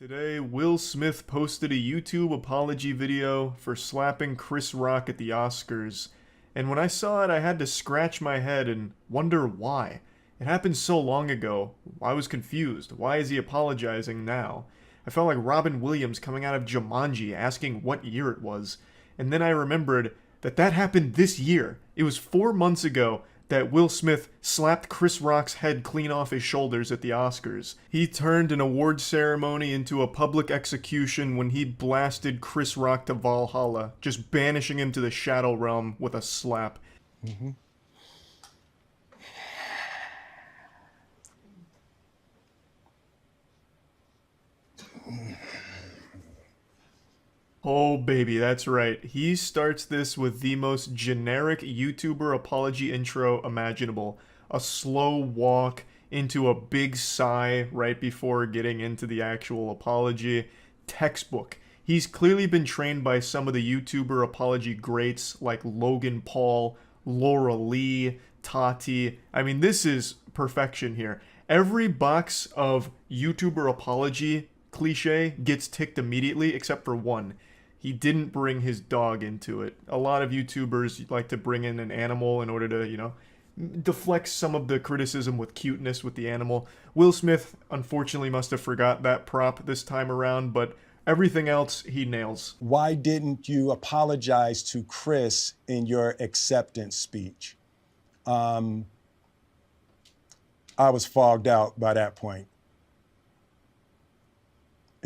Today, Will Smith posted a YouTube apology video for slapping Chris Rock at the Oscars. And when I saw it, I had to scratch my head and wonder why. It happened so long ago. I was confused. Why is he apologizing now? I felt like Robin Williams coming out of Jumanji asking what year it was. And then I remembered that that happened this year. It was 4 months ago that Will Smith slapped Chris Rock's head clean off his shoulders at the Oscars. He turned an award ceremony into a public execution when he blasted Chris Rock to Valhalla, just banishing him to the Shadow Realm with a slap. Mm-hmm. Oh baby, that's right. He starts this with the most generic YouTuber apology intro imaginable. A slow walk into a big sigh right before getting into the actual apology. Textbook. He's clearly been trained by some of the YouTuber apology greats like Logan Paul, Laura Lee, Tati. I mean, this is perfection here. Every box of YouTuber apology cliche gets ticked immediately except for one. He didn't bring his dog into it. A lot of YouTubers like to bring in an animal in order to, deflect some of the criticism with cuteness with the animal. Will Smith, unfortunately, must have forgot that prop this time around, but everything else he nails. Why didn't you apologize to Chris in your acceptance speech? I was fogged out by that point.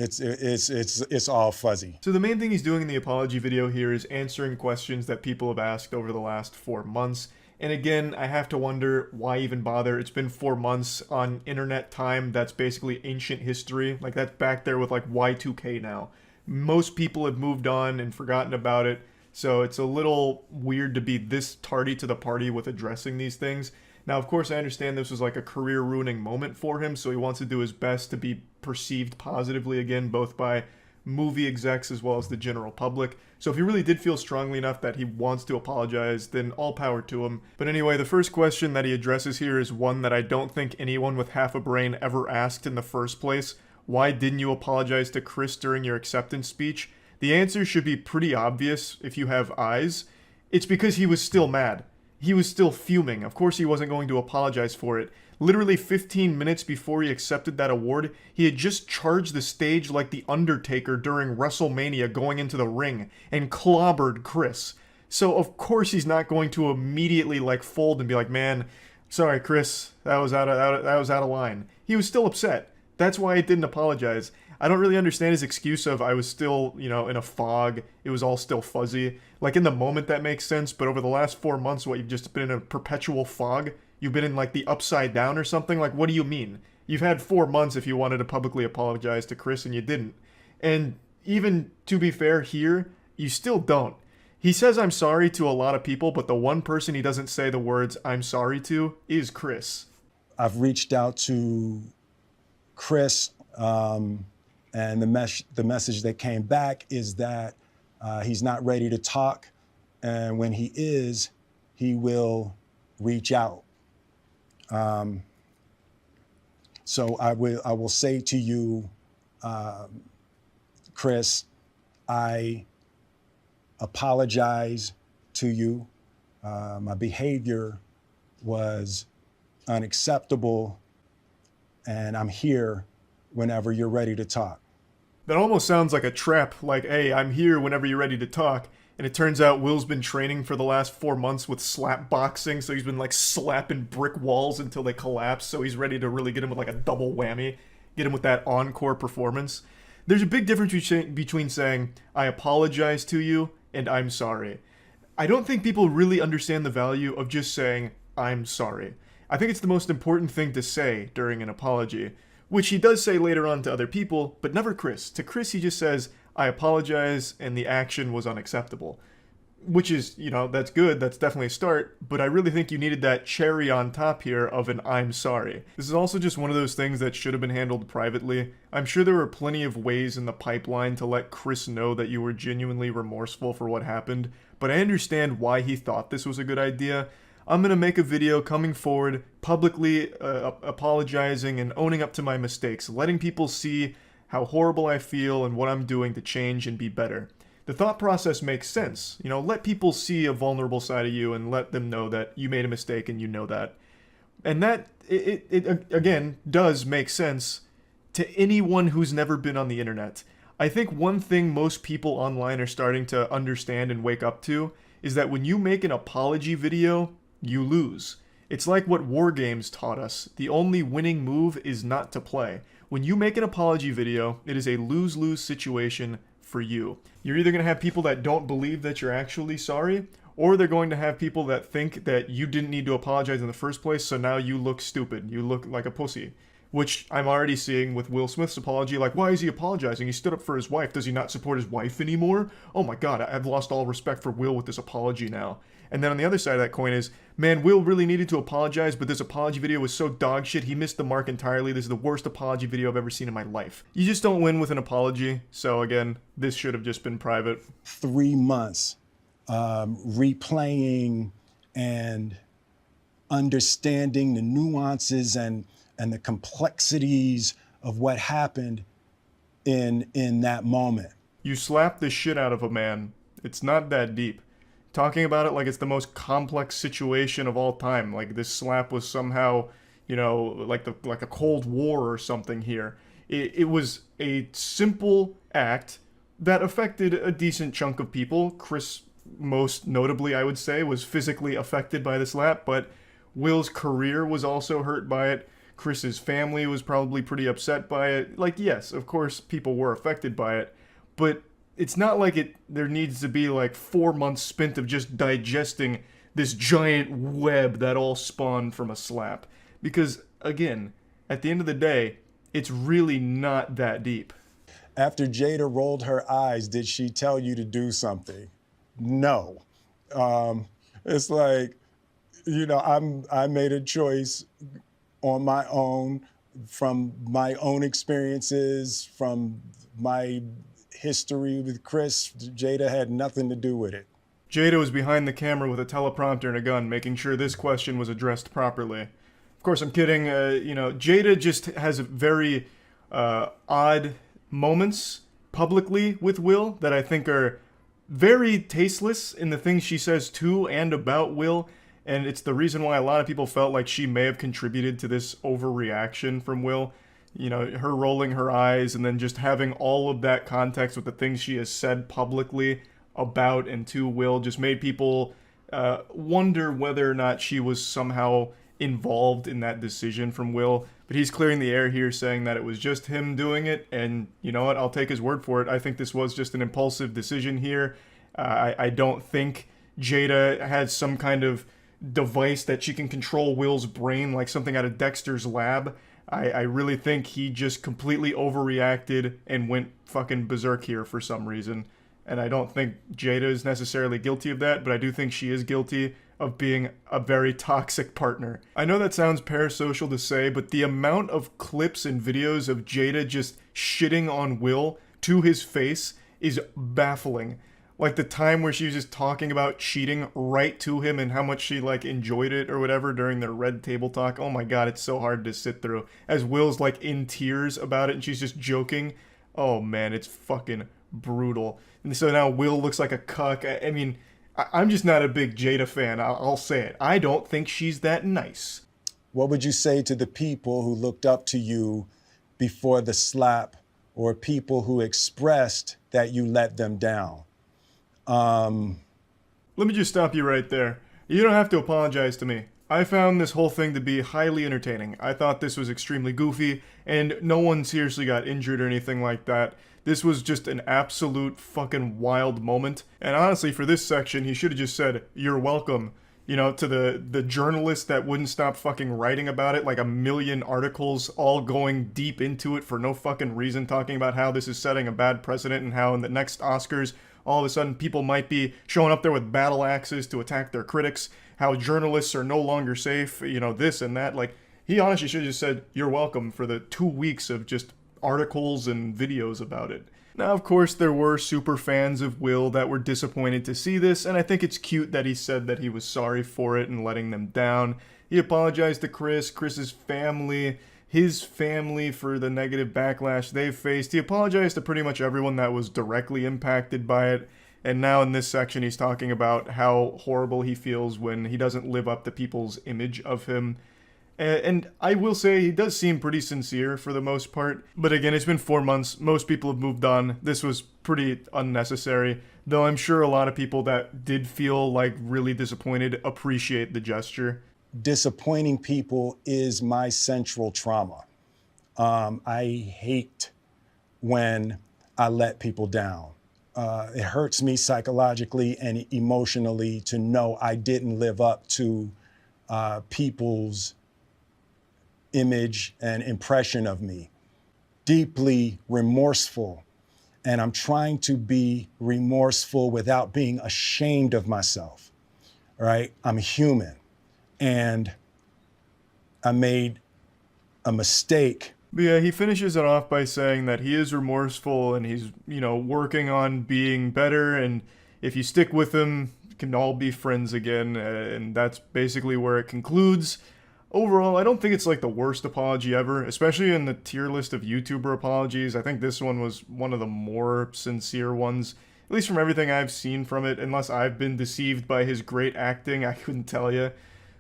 It's all fuzzy. So the main thing he's doing in the apology video here is answering questions that people have asked over the last 4 months. And again, I have to wonder why even bother. It's been 4 months on internet time. That's basically ancient history. Like, that's back there with like Y2K now. Most people have moved on and forgotten about it. So it's a little weird to be this tardy to the party with addressing these things. Now, of course, I understand this was like a career-ruining moment for him, so he wants to do his best to be perceived positively again, both by movie execs as well as the general public. So if he really did feel strongly enough that he wants to apologize, then all power to him. But anyway, the first question that he addresses here is one that I don't think anyone with half a brain ever asked in the first place. Why didn't you apologize to Chris during your acceptance speech? The answer should be pretty obvious if you have eyes. It's because he was still mad. He was still fuming. Of course he wasn't going to apologize for it. Literally 15 minutes before he accepted that award, he had just charged the stage like The Undertaker during WrestleMania going into the ring and clobbered Chris. So of course he's not going to immediately like fold and be like, man, sorry Chris, that was out of line. He was still upset. That's why he didn't apologize. I don't really understand his excuse of I was still, in a fog. It was all still fuzzy. Like in the moment that makes sense, but over the last 4 months, what, you've just been in a perpetual fog? You've been in like the upside down or something? Like, what do you mean? You've had 4 months if you wanted to publicly apologize to Chris and you didn't. And even to be fair here, you still don't. He says I'm sorry to a lot of people, but the one person he doesn't say the words I'm sorry to is Chris. I've reached out to Chris, and the message that came back is that he's not ready to talk, and when he is, he will reach out. So I will say to you, Chris, I apologize to you. My behavior was unacceptable, and I'm here whenever you're ready to talk. That almost sounds like a trap, like, hey, I'm here whenever you're ready to talk. And it turns out Will's been training for the last 4 months with slap boxing, so he's been like slapping brick walls until they collapse, so he's ready to really get him with like a double whammy, get him with that encore performance. There's a big difference between saying, I apologize to you, and I'm sorry. I don't think people really understand the value of just saying, I'm sorry. I think it's the most important thing to say during an apology, which he does say later on to other people, but never Chris. To Chris, he just says, I apologize, and the action was unacceptable. Which is, that's good, that's definitely a start, but I really think you needed that cherry on top here of an I'm sorry. This is also just one of those things that should have been handled privately. I'm sure there were plenty of ways in the pipeline to let Chris know that you were genuinely remorseful for what happened, but I understand why he thought this was a good idea. I'm going to make a video coming forward, publicly apologizing and owning up to my mistakes, letting people see how horrible I feel and what I'm doing to change and be better. The thought process makes sense. You know, let people see a vulnerable side of you and let them know that you made a mistake and you know that. And that, it again, does make sense to anyone who's never been on the internet. I think one thing most people online are starting to understand and wake up to is that when you make an apology video, you lose. It's like what war games taught us. The only winning move is not to play. When you make an apology video, it is a lose-lose situation for you. You're either going to have people that don't believe that you're actually sorry, or they're going to have people that think that you didn't need to apologize in the first place, so now you look stupid. You look like a pussy. Which I'm already seeing with Will Smith's apology. Like, why is he apologizing? He stood up for his wife. Does he not support his wife anymore? Oh my god, I've lost all respect for Will with this apology now. And then on the other side of that coin is, man, Will really needed to apologize, but this apology video was so dog shit, he missed the mark entirely. This is the worst apology video I've ever seen in my life. You just don't win with an apology. So again, this should have just been private. 3 months replaying and understanding the nuances and the complexities of what happened in that moment. You slap the shit out of a man. It's not that deep. Talking about it like it's the most complex situation of all time. Like this slap was somehow, you know, like a Cold War or something here. It was a simple act that affected a decent chunk of people. Chris, most notably, I would say, was physically affected by the slap, but Will's career was also hurt by it. Chris's family was probably pretty upset by it. Like, yes, of course, people were affected by it, but it's not like there needs to be like 4 months spent of just digesting this giant web that all spawned from a slap. Because, again, at the end of the day, it's really not that deep. After Jada rolled her eyes, did she tell you to do something? No. It's like, you know, I made a choice on my own, from my own experiences, from my history with Chris. Jada had nothing to do with it. Jada was behind the camera with a teleprompter and a gun, making sure this question was addressed properly. Of course, I'm kidding. You know, Jada just has very odd moments publicly with Will that I think are very tasteless in the things she says to and about Will. And it's the reason why a lot of people felt like she may have contributed to this overreaction from Will. You know, her rolling her eyes and then just having all of that context with the things she has said publicly about and to Will just made people wonder whether or not she was somehow involved in that decision from Will. But he's clearing the air here, saying that it was just him doing it. And you know what? I'll take his word for it. I think this was just an impulsive decision here. I don't think Jada had some kind of device that she can control Will's brain like something out of Dexter's lab. I really think he just completely overreacted and went fucking berserk here for some reason. And I don't think Jada is necessarily guilty of that, but I do think she is guilty of being a very toxic partner. I know that sounds parasocial to say, but the amount of clips and videos of Jada just shitting on Will to his face is baffling. Like the time where she was just talking about cheating right to him and how much she like enjoyed it or whatever during their red table talk. Oh my god, it's so hard to sit through. As Will's like in tears about it and she's just joking. Oh man, it's fucking brutal. And so now Will looks like a cuck. I mean, I'm just not a big Jada fan. I'll say it. I don't think she's that nice. What would you say to the people who looked up to you before the slap, or people who expressed that you let them down? Let me just stop you right there. You don't have to apologize to me. I found this whole thing to be highly entertaining. I thought this was extremely goofy, and no one seriously got injured or anything like that. This was just an absolute fucking wild moment. And honestly, for this section, he should have just said, "You're welcome." You know, to the journalist that wouldn't stop fucking writing about it, like a million articles all going deep into it for no fucking reason, talking about how this is setting a bad precedent and how in the next Oscars, all of a sudden people might be showing up there with battle axes to attack their critics, how journalists are no longer safe, you know, this and that. Like, he honestly should have just said, "You're welcome," for the 2 weeks of just articles and videos about it. Now, of course, there were super fans of Will that were disappointed to see this, and I think it's cute that he said that he was sorry for it and letting them down. He apologized to Chris's family, his family for the negative backlash they've faced. He apologized to pretty much everyone that was directly impacted by it. And now in this section, he's talking about how horrible he feels when he doesn't live up to people's image of him. And I will say he does seem pretty sincere for the most part. But again, it's been 4 months. Most people have moved on. This was pretty unnecessary. Though I'm sure a lot of people that did feel like really disappointed appreciate the gesture. Disappointing people is my central trauma. I hate when I let people down. It hurts me psychologically and emotionally to know I didn't live up to people's image and impression of me. Deeply remorseful. And I'm trying to be remorseful without being ashamed of myself, right? I'm human. And I made a mistake. But yeah, he finishes it off by saying that he is remorseful and he's, working on being better. And if you stick with him, you can all be friends again. And that's basically where it concludes. Overall, I don't think it's like the worst apology ever, especially in the tier list of YouTuber apologies. I think this one was one of the more sincere ones, at least from everything I've seen from it. Unless I've been deceived by his great acting, I couldn't tell you.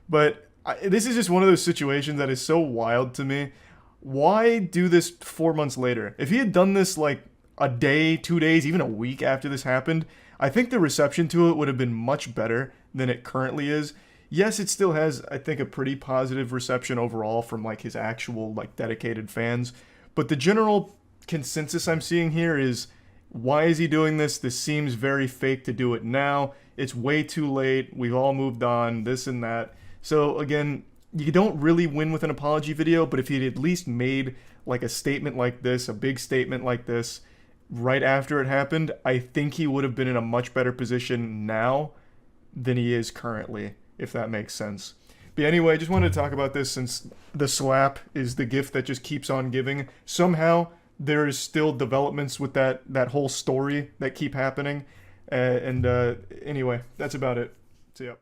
But this is just one of those situations that is so wild to me. Why do this 4 months later? If he had done this like a day, 2 days, even a week after this happened, I think the reception to it would have been much better than it currently is. Yes, it still has, I think, a pretty positive reception overall from like his actual like dedicated fans. But the general consensus I'm seeing here is, why is he doing this? This seems very fake to do it now. It's way too late. We've all moved on, this and that. So again, you don't really win with an apology video, but if he'd at least made like a statement like this, a big statement like this, right after it happened, I think he would have been in a much better position now than he is currently, if that makes sense. But anyway, I just wanted to talk about this since the slap is the gift that just keeps on giving. Somehow, there is still developments with that whole story that keep happening. Anyway, that's about it. See ya.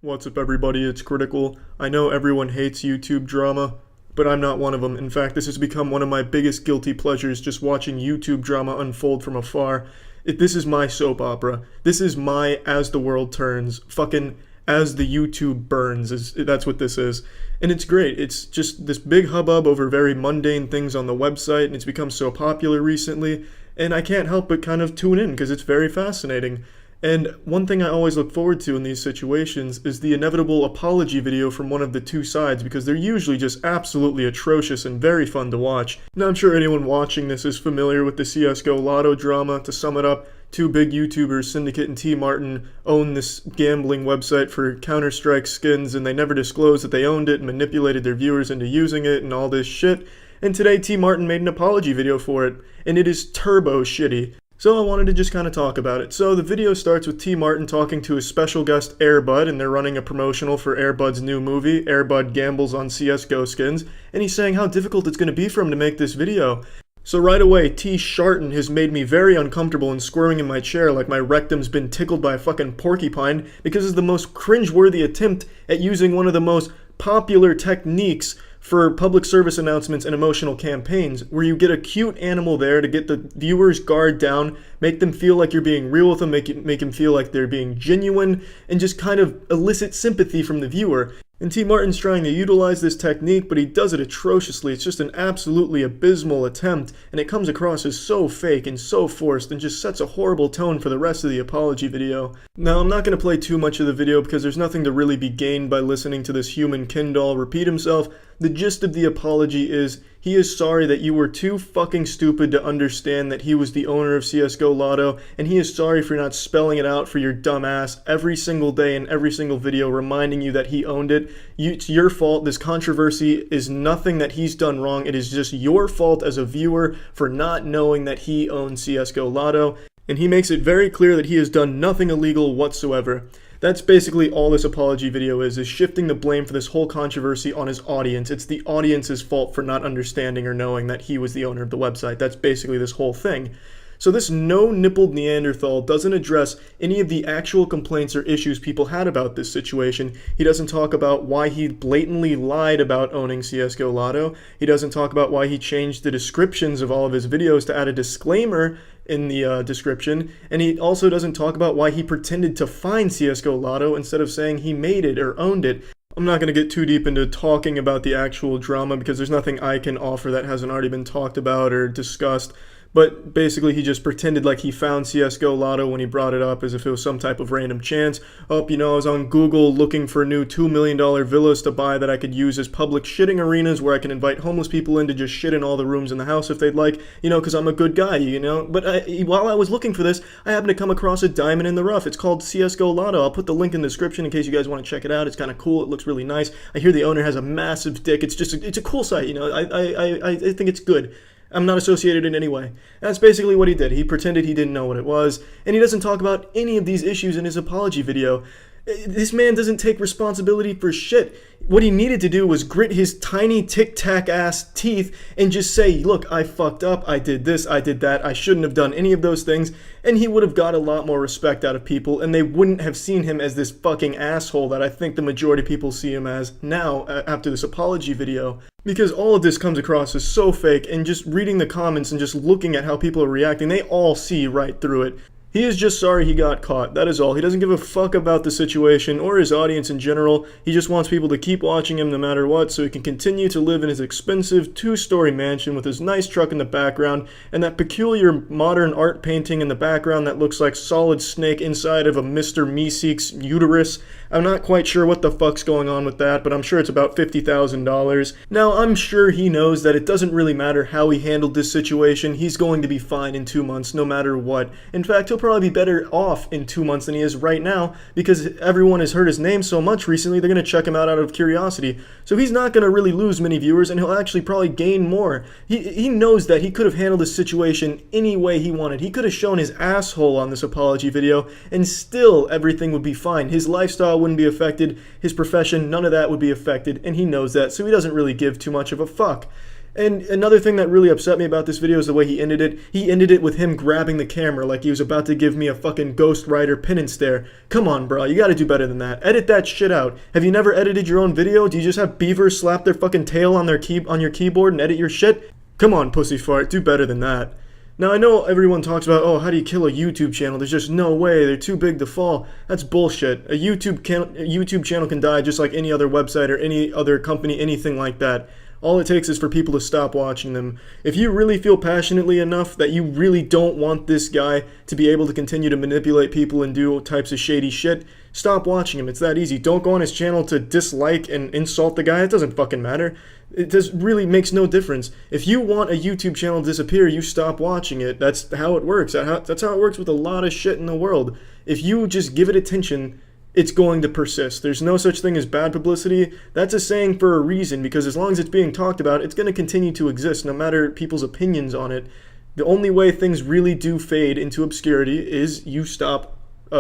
What's up, everybody? It's Critical. I know everyone hates YouTube drama, but I'm not one of them. In fact, this has become one of my biggest guilty pleasures, just watching YouTube drama unfold from afar. This is my soap opera. This is my As the World Turns. Fucking As the YouTube Burns. That's what this is. And it's great. It's just this big hubbub over very mundane things on the website, and it's become so popular recently. And I can't help but kind of tune in because it's very fascinating. And one thing I always look forward to in these situations is the inevitable apology video from one of the two sides, because they're usually just absolutely atrocious and very fun to watch. Now, I'm sure anyone watching this is familiar with the CSGO Lotto drama. To sum it up, two big YouTubers, Syndicate and T Martin, own this gambling website for Counter-Strike skins, and they never disclosed that they owned it and manipulated their viewers into using it and all this shit. And today, T Martin made an apology video for it, and it is turbo shitty. So I wanted to just kind of talk about it. So the video starts with T Martin talking to his special guest Airbud, and they're running a promotional for Airbud's new movie, Airbud Gambles on CSGO Skins, and he's saying how difficult it's going to be for him to make this video. So right away, T Sharton has made me very uncomfortable and squirming in my chair like my rectum's been tickled by a fucking porcupine, because it's the most cringeworthy attempt at using one of the most popular techniques for public service announcements and emotional campaigns, where you get a cute animal there to get the viewer's guard down, make them feel like you're being real with them, make them feel like they're being genuine, and just kind of elicit sympathy from the viewer. And T Martin's trying to utilize this technique, but he does it atrociously. It's just an absolutely abysmal attempt, and it comes across as so fake and so forced and just sets a horrible tone for the rest of the apology video. Now, I'm not going to play too much of the video because there's nothing to really be gained by listening to this human Ken doll repeat himself. The gist of the apology is, he is sorry that you were too fucking stupid to understand that he was the owner of CSGO Lotto, and he is sorry for not spelling it out for your dumb ass every single day in every single video, reminding you that he owned it. It's your fault. This controversy is nothing that he's done wrong. It is just your fault as a viewer for not knowing that he owns CSGO Lotto, and he makes it very clear that he has done nothing illegal whatsoever. That's basically all this apology video is shifting the blame for this whole controversy on his audience. It's the audience's fault for not understanding or knowing that he was the owner of the website. That's basically this whole thing. So this no-nippled Neanderthal doesn't address any of the actual complaints or issues people had about this situation. He doesn't talk about why he blatantly lied about owning CSGO Lotto. He doesn't talk about why he changed the descriptions of all of his videos to add a disclaimer in the description, and he also doesn't talk about why he pretended to find CSGO Lotto instead of saying he made it or owned it. I'm not going to get too deep into talking about the actual drama because there's nothing I can offer that hasn't already been talked about or discussed. But basically, he just pretended like he found CSGO Lotto when he brought it up as if it was some type of random chance. Oh, you know, I was on Google looking for new $2 million villas to buy that I could use as public shitting arenas where I can invite homeless people in to just shit in all the rooms in the house if they'd like, you know, because I'm a good guy, you know. But while I was looking for this, I happened to come across a diamond in the rough. It's called CSGO Lotto. I'll put the link in the description in case you guys want to check it out. It's kind of cool. It looks really nice. I hear the owner has a massive dick. It's just, it's a cool site, you know. I think it's good. I'm not associated in any way. That's basically what he did. He pretended he didn't know what it was, and he doesn't talk about any of these issues in his apology video. This man doesn't take responsibility for shit. What he needed to do was grit his tiny tic-tac ass teeth and just say, look, I fucked up, I did this, I did that, I shouldn't have done any of those things, and he would have got a lot more respect out of people, and they wouldn't have seen him as this fucking asshole that I think the majority of people see him as now after this apology video. Because all of this comes across as so fake, and just reading the comments and just looking at how people are reacting, they all see right through it. He is just sorry he got caught, that is all. He doesn't give a fuck about the situation or his audience in general. He just wants people to keep watching him no matter what so he can continue to live in his expensive 2-story mansion with his nice truck in the background and that peculiar modern art painting in the background that looks like Solid Snake inside of a Mr. Meeseek's uterus. I'm not quite sure what the fuck's going on with that, but I'm sure it's about $50,000. Now, I'm sure he knows that it doesn't really matter how he handled this situation. He's going to be fine in 2 months no matter what. In fact, he'll probably be better off in 2 months than he is right now because everyone has heard his name so much recently, they're going to check him out of curiosity. So he's not going to really lose many viewers, and he'll actually probably gain more. He knows that he could have handled this situation any way he wanted. He could have shown his asshole on this apology video, and still everything would be fine. His lifestyle wouldn't be affected, his profession, none of that would be affected, and he knows that, so he doesn't really give too much of a fuck. And another thing that really upset me about this video is the way he ended it. He ended it with him grabbing the camera like he was about to give me a fucking Ghost Rider penance stare. Come on, bro, you gotta do better than that. Edit that shit out. Have you never edited your own video? Do you just have beavers slap their fucking tail on your keyboard and edit your shit? Come on, pussy fart, do better than that. Now, I know everyone talks about, oh, how do you kill a YouTube channel? There's just no way. They're too big to fall. That's bullshit. A YouTube channel can die just like any other website or any other company, anything like that. All it takes is for people to stop watching them. If you really feel passionately enough that you really don't want this guy to be able to continue to manipulate people and do types of shady shit, stop watching him. It's that easy. Don't go on his channel to dislike and insult the guy. It doesn't fucking matter. It just really makes no difference. If you want a YouTube channel to disappear, you stop watching it. That's how it works. That's how it works with a lot of shit in the world. If you just give it attention, it's going to persist. There's no such thing as bad publicity. That's a saying for a reason, because as long as it's being talked about, it's going to continue to exist no matter people's opinions on it. The only way things really do fade into obscurity is you stop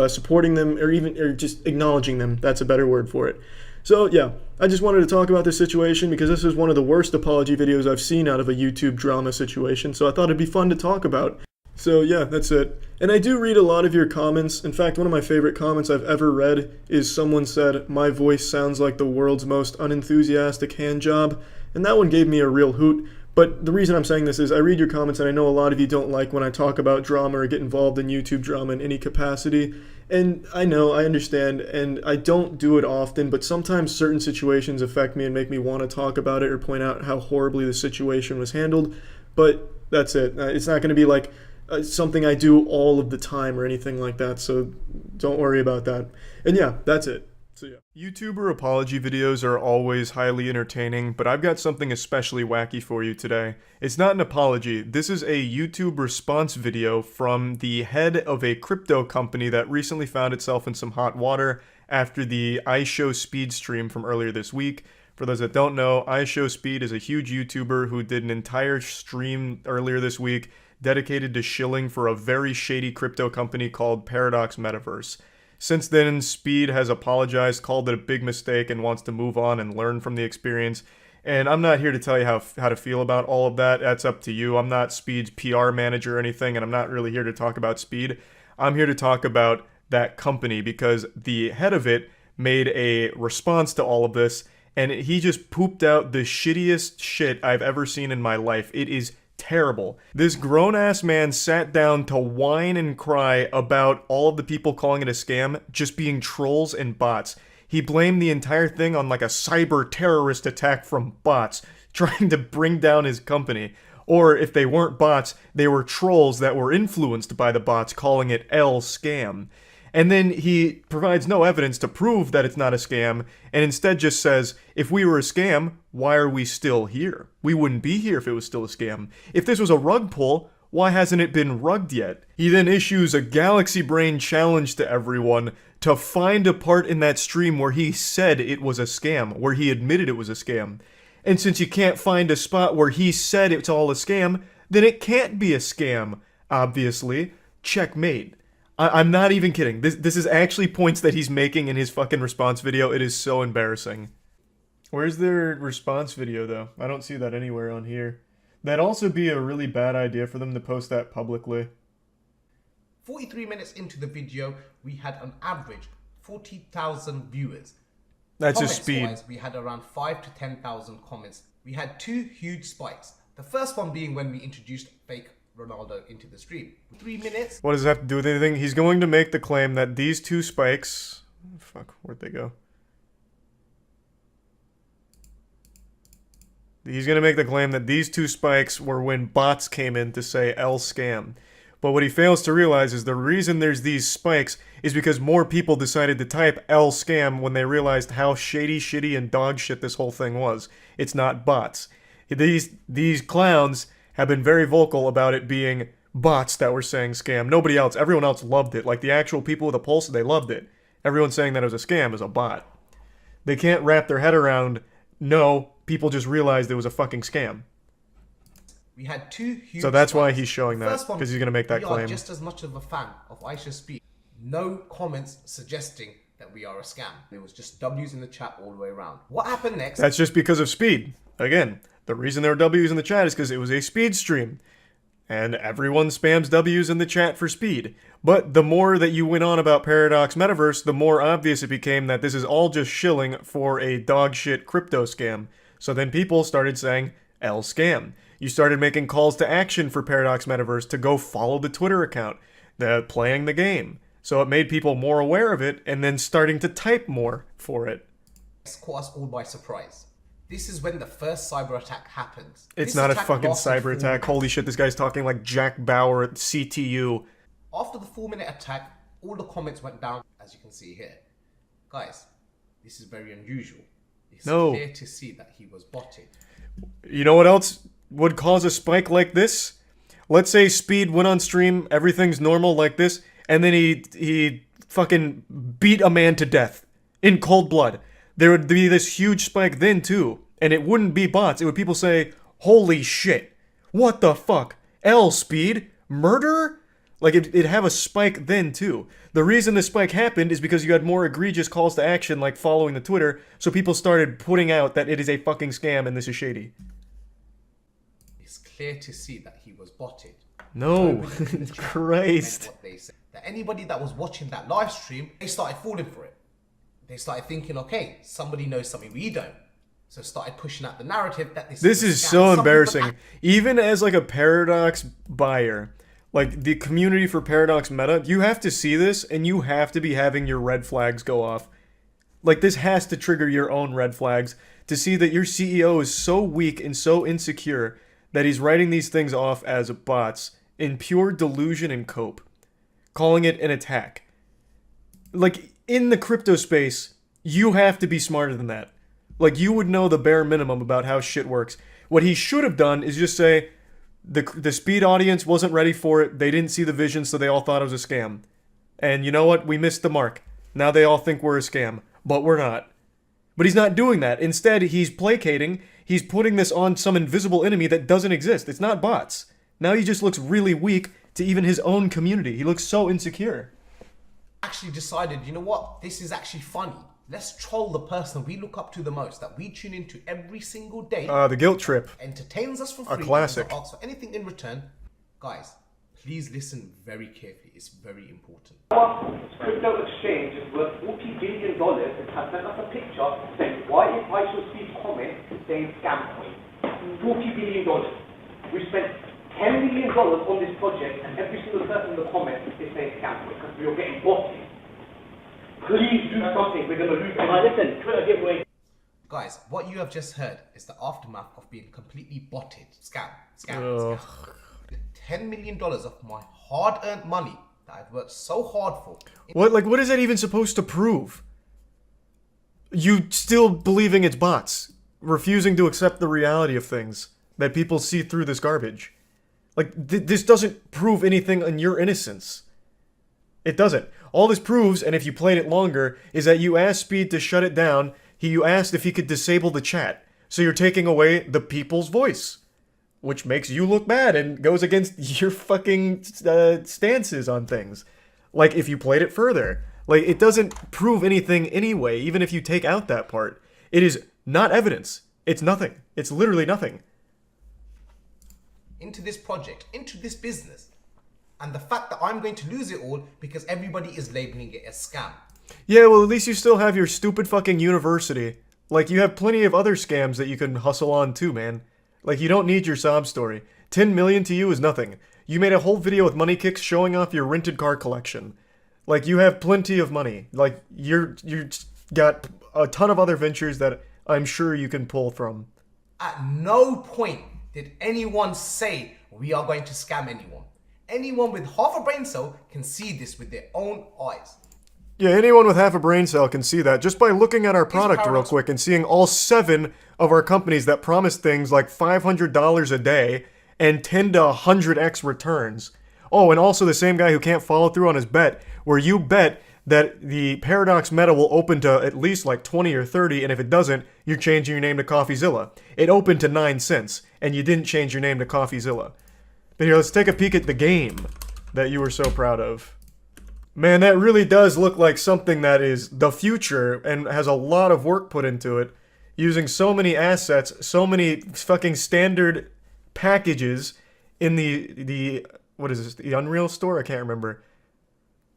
supporting them or just acknowledging them. That's a better word for it. So yeah, I just wanted to talk about this situation because this is one of the worst apology videos I've seen out of a YouTube drama situation, so I thought it'd be fun to talk about. So yeah, that's it. And I do read a lot of your comments. In fact, one of my favorite comments I've ever read is someone said, "My voice sounds like the world's most unenthusiastic hand job." And that one gave me a real hoot. But the reason I'm saying this is I read your comments and I know a lot of you don't like when I talk about drama or get involved in YouTube drama in any capacity. And I know, I understand, and I don't do it often, but sometimes certain situations affect me and make me want to talk about it or point out how horribly the situation was handled. But that's it. It's not going to be like something I do all of the time or anything like that, so don't worry about that. And yeah, that's it. So yeah. YouTuber apology videos are always highly entertaining, but I've got something especially wacky for you today. It's not an apology. This is a YouTube response video from the head of a crypto company that recently found itself in some hot water after the IShowSpeed stream from earlier this week. For those that don't know, IShowSpeed is a huge YouTuber who did an entire stream earlier this week dedicated to shilling for a very shady crypto company called Paradox Metaverse. Since then, Speed has apologized, called it a big mistake, and wants to move on and learn from the experience. And I'm not here to tell you how to feel about all of that. That's up to you. I'm not Speed's PR manager or anything, and I'm not really here to talk about Speed. I'm here to talk about that company because the head of it made a response to all of this, and he just pooped out the shittiest shit I've ever seen in my life. It is terrible. This grown-ass man sat down to whine and cry about all of the people calling it a scam just being trolls and bots. He blamed the entire thing on like a cyber terrorist attack from bots trying to bring down his company. Or if they weren't bots, they were trolls that were influenced by the bots calling it L scam. And then he provides no evidence to prove that it's not a scam, and instead just says, if we were a scam, why are we still here? We wouldn't be here if it was still a scam. If this was a rug pull, why hasn't it been rugged yet? He then issues a Galaxy Brain challenge to everyone to find a part in that stream where he said it was a scam, where he admitted it was a scam. And since you can't find a spot where he said it's all a scam, then it can't be a scam, obviously. Checkmate. I'm not even kidding. This is actually points that he's making in his fucking response video. It is so embarrassing. Where's their response video, though? I don't see that anywhere on here. That'd also be a really bad idea for them to post that publicly. 43 minutes into the video, we had on average 40,000 viewers. That's just speed. Comments-wise, we had around 5 to 10,000 comments. We had 2 huge spikes. The first one being when we introduced fake Ronaldo into the stream. 3 minutes. What does that have to do with anything? He's going to make the claim that these 2 spikes... Fuck, where'd they go? He's going to make the claim that these 2 spikes were when bots came in to say L scam. But what he fails to realize is the reason there's these spikes is because more people decided to type L scam when they realized how shady, shitty, and dog shit this whole thing was. It's not bots. These clowns have been very vocal about it being bots that were saying scam. Nobody else, everyone else loved it. Like the actual people with a pulse, they loved it. Everyone saying that it was a scam is a bot. They can't wrap their head around, no, people just realized it was a fucking scam. We had 2 huge So that's why spikes. he's showing that, because he's going to make that we claim. are just as much of a fan of Aisha Speed. No comments suggesting that we are a scam. It was just W's in the chat all the way around. What happened next? That's just because of Speed. Again, the reason there were W's in the chat is because it was a Speed stream. And everyone spams W's in the chat for Speed. But the more that you went on about Paradox Metaverse, the more obvious it became that this is all just shilling for a dogshit crypto scam. So then people started saying, L scam. You started making calls to action for Paradox Metaverse to go follow the Twitter account, playing the game. So it made people more aware of it and then starting to type more for it. It's caught us all by surprise. This is when the first cyber attack happens. It's This not a attack fucking lasted cyber 4 attack. minutes. Holy shit, this guy's talking like Jack Bauer at CTU. After the 4-minute attack, all the comments went down, as you can see here. Guys, this is very unusual. It's clear to see that he was botted. You know what else would cause a spike like this? Let's say Speed went on stream, everything's normal like this, and then he fucking beat a man to death in cold blood. There would be this huge spike then too, and it wouldn't be bots. It would people say, holy shit, what the fuck? L Speed? Murder? Like it'd have a spike then too. The reason the spike happened is because you had more egregious calls to action like following the Twitter, so people started putting out that it is a fucking scam and this is shady. It's clear to see that he was botted. No, Christ. What they said. That anybody that was watching that live stream, they started falling for it. They started thinking, okay, somebody knows something we don't. So started pushing out the narrative that this is a scam. so Some embarrassing. people Even as like a Paradox buyer, like the community for Paradox Meta, you have to see this and you have to be having your red flags go off. Like this has to trigger your own red flags to see that your CEO is so weak and so insecure that he's writing these things off as bots in pure delusion and cope, calling it an attack. Like in the crypto space, you have to be smarter than that. Like you would know the bare minimum about how shit works. What he should have done is just say, the Speed audience wasn't ready for it. They didn't see the vision, so they all thought it was a scam. And you know what? We missed the mark. Now they all think we're a scam, but we're not. But he's not doing that. Instead, he's placating. He's putting this on some invisible enemy that doesn't exist. It's not bots. Now he just looks really weak to even his own community. He looks so insecure. actually decided, you know what? This is actually funny. Let's troll the person we look up to the most, that we tune into every single day. The guilt trip. Entertains us for free. A classic. Doesn't ask for anything in return. Guys, please listen very carefully. It's very important. Our crypto exchange is worth $40 billion and has sent us a picture saying, why is I shall see comment saying scam coin? $40 billion. We spent $10 million on this project and every single person in the comment is saying scam coin because we are getting botted. Please do something, we're going to lose. Listen, Twitter giveaway. Guys, what you have just heard is the aftermath of being completely botted. Scam. Ugh. $10 million of my hard-earned money that I've worked so hard for. What is that even supposed to prove? You still believing it's bots, refusing to accept the reality of things, that people see through this garbage. Like, this doesn't prove anything on your innocence. It doesn't. All this proves, and if you played it longer, is that you asked Speed to shut it down. You asked if he could disable the chat. So you're taking away the people's voice, which makes you look bad and goes against your fucking stances on things. Like, if you played it further. Like, it doesn't prove anything anyway, even if you take out that part. It is not evidence. It's nothing. It's literally nothing. Into this project, into this business. And the fact that I'm going to lose it all because everybody is labeling it a scam. Yeah, well, at least you still have your stupid fucking university. Like, you have plenty of other scams that you can hustle on too, man. Like, you don't need your sob story. 10 million to you is nothing. You made a whole video with money kicks showing off your rented car collection. Like, you have plenty of money. Like, you're got a ton of other ventures that I'm sure you can pull from. At no point did anyone say we are going to scam anyone. Anyone with half a brain cell can see this with their own eyes. Yeah, anyone with half a brain cell can see that just by looking at our product real quick and seeing all 7 of our companies that promise things like $500 a day and 10 to 100x returns. Oh, and also the same guy who can't follow through on his bet, where you bet that the Paradox Meta will open to at least like 20 or 30, and if it doesn't, you're changing your name to CoffeeZilla. It opened to 9 cents, and you didn't change your name to CoffeeZilla. But here, let's take a peek at the game that you were so proud of. Man, that really does look like something that is the future and has a lot of work put into it, using so many assets, so many fucking standard packages in the what is this, the Unreal Store? I can't remember.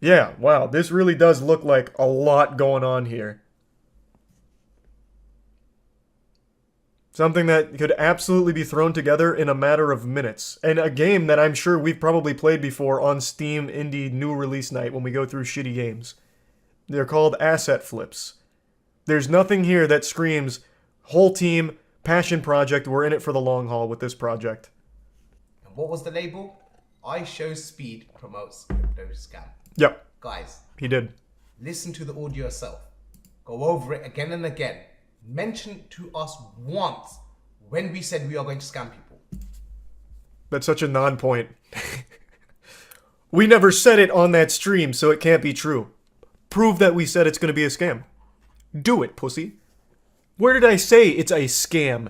Yeah, wow, this really does look like a lot going on here. Something that could absolutely be thrown together in a matter of minutes. And a game that I'm sure we've probably played before on Steam Indie New Release Night when we go through shitty games. They're called asset flips. There's nothing here that screams, whole team, passion project, we're in it for the long haul with this project. And what was the label? I Show Speed promotes crypto scam. Yep. Guys, He did. listen to the audio yourself. Go over it again and again. Mention to us once when we said we are going to scam people. That's such a non-point. We never said it on that stream, so it can't be true. Prove that we said it's going to be a scam. Do it, pussy. Where did I say it's a scam?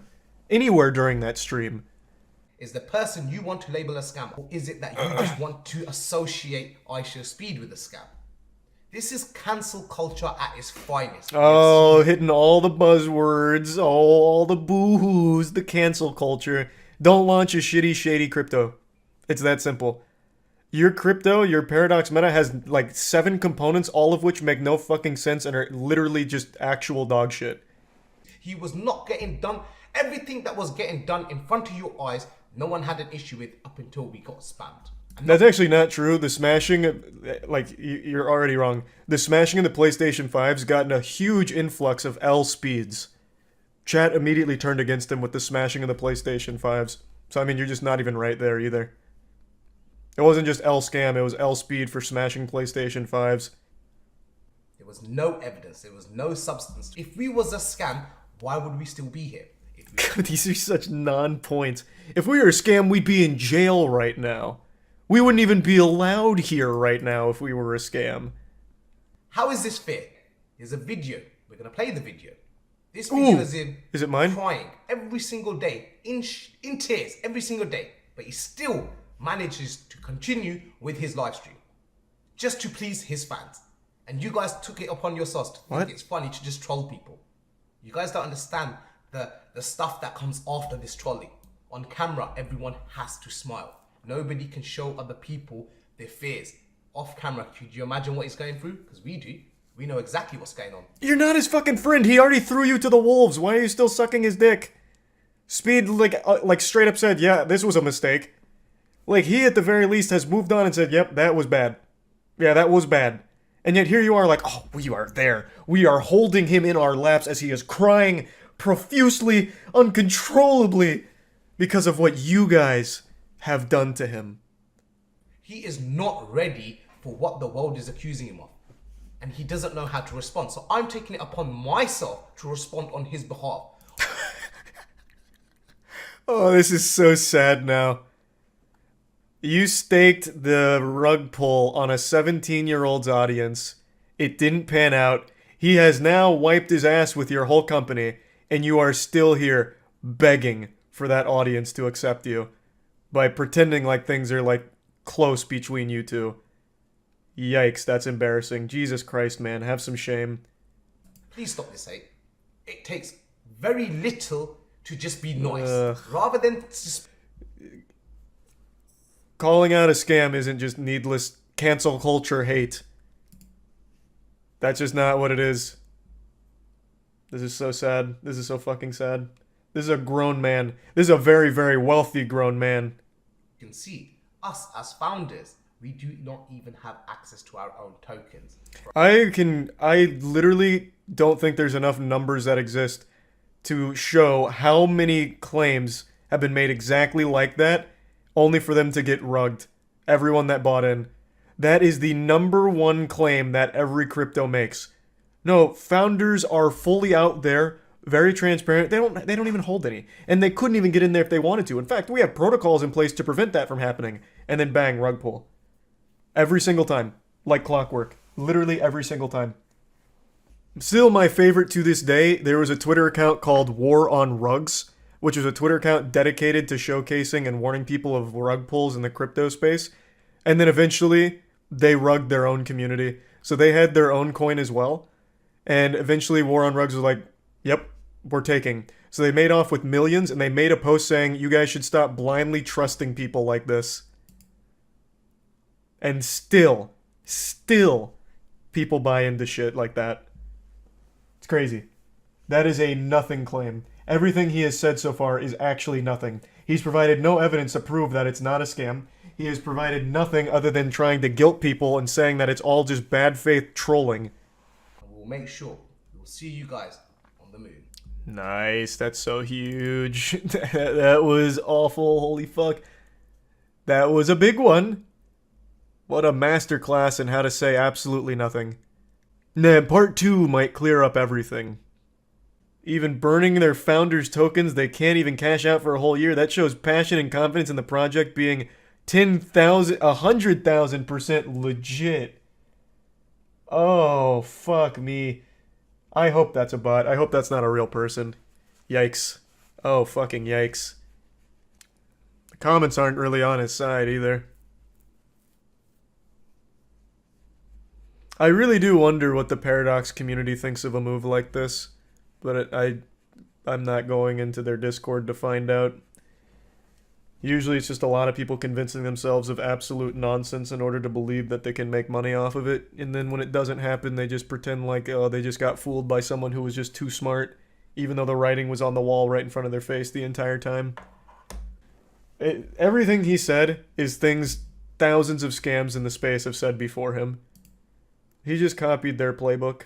Anywhere during that stream. Is the person you want to label a scam, or is it that you just want to associate I Show Speed with a scam? This is cancel culture at its finest. Oh, hitting all the buzzwords, all the boo-hoos, the cancel culture. Don't launch a shitty, shady crypto. It's that simple. Your crypto, your Paradox Meta has like 7 components, all of which make no fucking sense and are literally just actual dog shit. He was not getting done. Everything that was getting done in front of your eyes, no one had an issue with up until we got spammed. That's actually not true. The smashing, like, you're already wrong. The smashing of the PlayStation 5's gotten a huge influx of L speeds. Chat immediately turned against him with the smashing of the PlayStation 5's. So, I mean, you're just not even right there either. It wasn't just L scam, it was L speed for smashing PlayStation 5's. There was no evidence. There was no substance. If we was a scam, why would we still be here? These are such non-points. If we were a scam, we'd be in jail right now. We wouldn't even be allowed here right now if we were a scam. How is this fair? Here's a video. We're going to play the video. This video is in... Is it mine? Crying every single day. In tears every single day. But he still manages to continue with his live stream. Just to please his fans. And you guys took it upon yourselves to think it's funny to just troll people. You guys don't understand the stuff that comes after this trolling. On camera, everyone has to smile. Nobody can show other people their fears. Off camera, could you imagine what he's going through? Because we do. We know exactly what's going on. You're not his fucking friend. He already threw you to the wolves. Why are you still sucking his dick? Speed, like straight up said, yeah, this was a mistake. Like, he at the very least has moved on and said, yep, that was bad. Yeah, that was bad. And yet here you are like, oh, we are there. We are holding him in our laps as he is crying profusely, uncontrollably, because of what you guys have done to him. He is not ready for what the world is accusing him of. And he doesn't know how to respond. So I'm taking it upon myself to respond on his behalf. Oh, this is so sad now. You staked the rug pull on a 17-year-old's audience. It didn't pan out. He has now wiped his ass with your whole company, and you are still here begging for that audience to accept you by pretending like things are, like, close between you two. Yikes, that's embarrassing. Jesus Christ, man, have some shame. Please stop this, hate. It takes very little to just be nice. Rather than just... Calling out a scam isn't just needless cancel culture hate. That's just not what it is. This is so sad. This is so fucking sad. This is a grown man. This is a very, very wealthy grown man. You can see, us as founders, we do not even have access to our own tokens. I literally don't think there's enough numbers that exist to show how many claims have been made exactly like that, only for them to get rugged. Everyone that bought in. That is the #1 claim that every crypto makes. No, founders are fully out there, very transparent. They don't even hold any. And they couldn't even get in there if they wanted to. In fact, we have protocols in place to prevent that from happening. And then bang, rug pull. Every single time. Like clockwork. Literally every single time. Still my favorite to this day, there was a Twitter account called War on Rugs, which was a Twitter account dedicated to showcasing and warning people of rug pulls in the crypto space. And then eventually, they rugged their own community. So they had their own coin as well. And eventually War on Rugs was like, yep, we're taking. So they made off with millions, and they made a post saying, you guys should stop blindly trusting people like this. And still, people buy into shit like that. It's crazy. That is a nothing claim. Everything he has said so far is actually nothing. He's provided no evidence to prove that it's not a scam. He has provided nothing other than trying to guilt people and saying that it's all just bad faith trolling. We'll make sure we'll see you guys on the moon. Nice, that's so huge. That was awful, holy fuck. That was a big one. What a masterclass in how to say absolutely nothing. Nah, part 2 might clear up everything. Even burning their founders' tokens they can't even cash out for a whole year. That shows passion and confidence in the project being 10,000, 100,000% legit. Oh, fuck me. I hope that's a bot. I hope that's not a real person. Yikes. Oh, fucking yikes. The comments aren't really on his side either. I really do wonder what the Paradox community thinks of a move like this, but I'm not going into their Discord to find out. Usually it's just a lot of people convincing themselves of absolute nonsense in order to believe that they can make money off of it, and then when it doesn't happen, they just pretend like, oh, they just got fooled by someone who was just too smart, even though the writing was on the wall right in front of their face the entire time. Everything he said is things thousands of scams in the space have said before him. He just copied their playbook.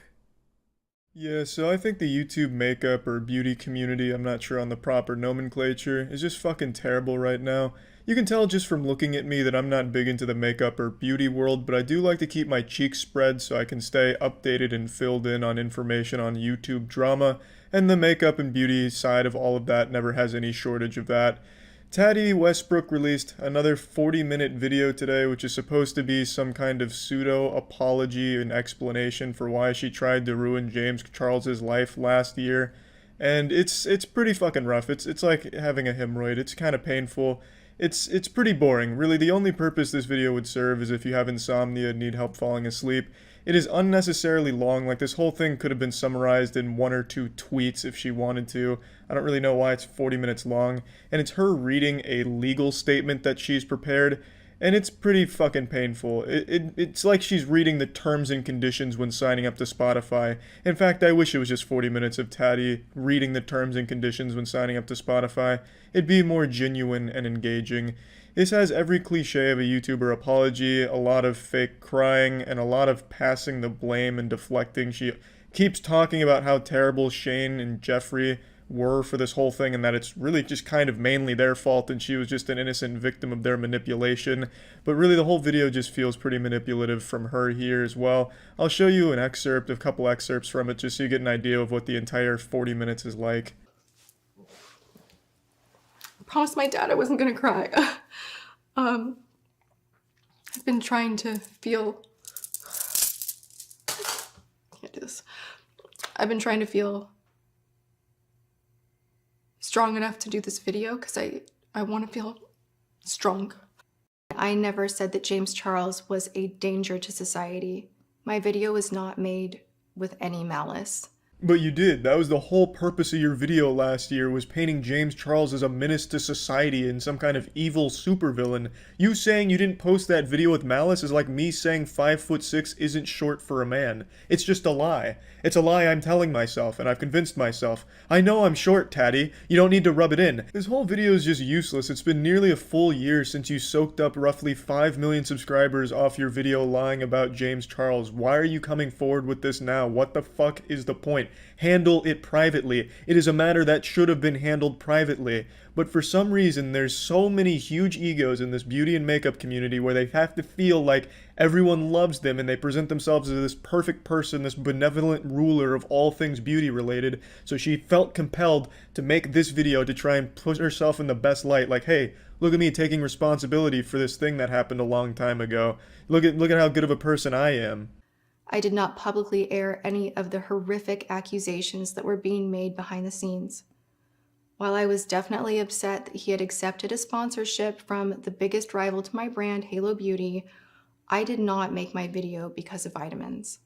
Yeah, so I think the YouTube makeup or beauty community, I'm not sure on the proper nomenclature, is just fucking terrible right now. You can tell just from looking at me that I'm not big into the makeup or beauty world, but I do like to keep my cheeks spread so I can stay updated and filled in on information on YouTube drama, and the makeup and beauty side of all of that never has any shortage of that. Tati Westbrook released another 40-minute video today, which is supposed to be some kind of pseudo-apology and explanation for why she tried to ruin James Charles's life last year. And it's pretty fucking rough. It's like having a hemorrhoid. It's kind of painful. It's pretty boring. Really, the only purpose this video would serve is if you have insomnia and need help falling asleep. It is unnecessarily long. Like, this whole thing could have been summarized in 1 or 2 tweets if she wanted to. I don't really know why it's 40 minutes long. And it's her reading a legal statement that she's prepared, and it's pretty fucking painful. It's like she's reading the terms and conditions when signing up to Spotify. In fact, I wish it was just 40 minutes of Taddy reading the terms and conditions when signing up to Spotify. It'd be more genuine and engaging. This has every cliche of a YouTuber apology, a lot of fake crying, and a lot of passing the blame and deflecting. She keeps talking about how terrible Shane and Jeffrey were for this whole thing, and that it's really just kind of mainly their fault and she was just an innocent victim of their manipulation. But really the whole video just feels pretty manipulative from her here as well. I'll show you an excerpt, a couple excerpts from it, just so you get an idea of what the entire 40 minutes is like. I promised my dad I wasn't gonna cry. I've been trying to feel... Can't do this. I've been trying to feel strong enough to do this video because I want to feel strong. I never said that James Charles was a danger to society. My video was not made with any malice. But you did. That was the whole purpose of your video last year, was painting James Charles as a menace to society and some kind of evil supervillain. You saying you didn't post that video with malice is like me saying 5'6" isn't short for a man. It's just a lie. It's a lie I'm telling myself, and I've convinced myself. I know I'm short, Taddy. You don't need to rub it in. This whole video is just useless. It's been nearly a full year since you soaked up roughly 5 million subscribers off your video lying about James Charles. Why are you coming forward with this now? What the fuck is the point? Handle it privately. It is a matter that should have been handled privately. But for some reason, there's so many huge egos in this beauty and makeup community where they have to feel like everyone loves them and they present themselves as this perfect person, this benevolent ruler of all things beauty related. So she felt compelled to make this video to try and put herself in the best light. Like, hey, look at me taking responsibility for this thing that happened a long time ago. Look at how good of a person I am. I did not publicly air any of the horrific accusations that were being made behind the scenes. While I was definitely upset that he had accepted a sponsorship from the biggest rival to my brand, Halo Beauty, I did not make my video because of vitamins.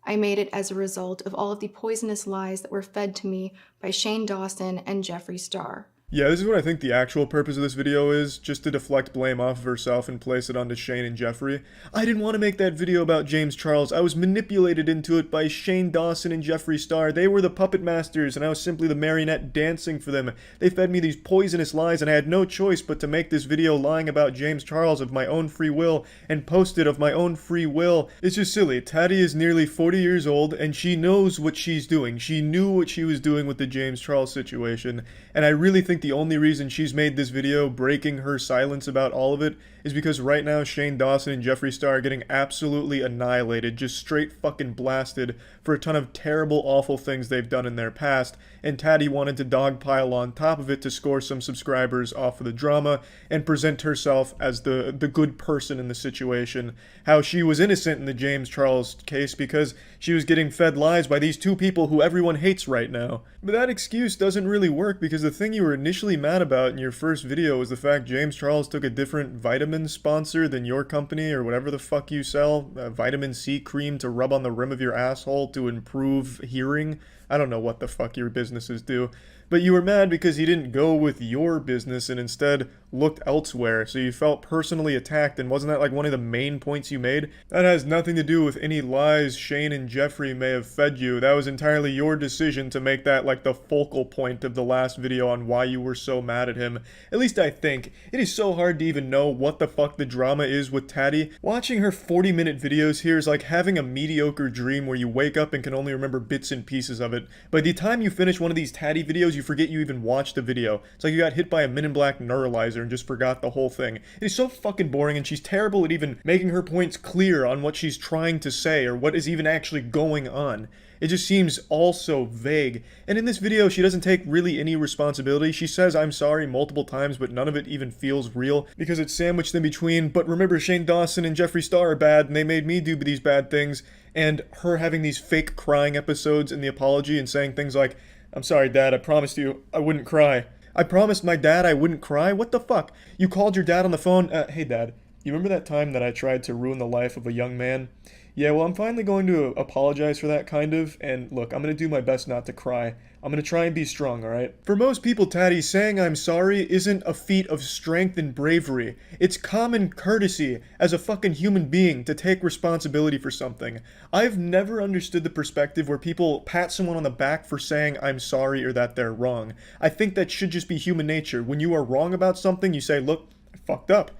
I made it as a result of all of the poisonous lies that were fed to me by Shane Dawson and Jeffree Star. Yeah, this is what I think the actual purpose of this video is, just to deflect blame off of herself and place it onto Shane and Jeffree. I didn't want to make that video about James Charles. I was manipulated into it by Shane Dawson and Jeffree Star. They were the puppet masters, and I was simply the marionette dancing for them. They fed me these poisonous lies, and I had no choice but to make this video lying about James Charles of my own free will, and post it of my own free will. It's just silly. Taddy is nearly 40 years old, and she knows what she's doing. She knew what she was doing with the James Charles situation, and I really think the only reason she's made this video breaking her silence about all of it is because right now Shane Dawson and Jeffree Star are getting absolutely annihilated, just straight fucking blasted for a ton of terrible, awful things they've done in their past, and Taddy wanted to dogpile on top of it to score some subscribers off of the drama and present herself as the good person in the situation. How she was innocent in the James Charles case because she was getting fed lies by these two people who everyone hates right now. But that excuse doesn't really work because the thing you were initially mad about in your first video was the fact James Charles took a different vitamin sponsor than your company or whatever the fuck you sell, vitamin C cream to rub on the rim of your asshole to improve hearing. I don't know what the fuck your businesses do. But you were mad because he didn't go with your business and instead looked elsewhere, so you felt personally attacked, and wasn't that like one of the main points you made? That has nothing to do with any lies Shane and Jeffree may have fed you. That was entirely your decision to make that like the focal point of the last video on why you were so mad at him. At least I think. It is so hard to even know what the fuck the drama is with Taddy. Watching her 40-minute videos here is like having a mediocre dream where you wake up and can only remember bits and pieces of it. By the time you finish one of these Taddy videos, you forget you even watched the video. It's like you got hit by a Men in Black neuralizer and just forgot the whole thing. It is so fucking boring, and she's terrible at even making her points clear on what she's trying to say or what is even actually going on. It just seems all so vague. And in this video, she doesn't take really any responsibility. She says I'm sorry multiple times, but none of it even feels real because it's sandwiched in between. But remember, Shane Dawson and Jeffree Star are bad, and they made me do these bad things. And her having these fake crying episodes in the apology and saying things like, "I'm sorry, Dad, I promised you I wouldn't cry." I promised my dad I wouldn't cry. What the fuck? You called your dad on the phone. Hey, Dad, you remember that time that I tried to ruin the life of a young man? Yeah, well, I'm finally going to apologize for that, kind of. And look, I'm going to do my best not to cry. I'm going to try and be strong, alright? For most people, Taddy, saying I'm sorry isn't a feat of strength and bravery. It's common courtesy as a fucking human being to take responsibility for something. I've never understood the perspective where people pat someone on the back for saying I'm sorry or that they're wrong. I think that should just be human nature. When you are wrong about something, you say, look, I fucked up.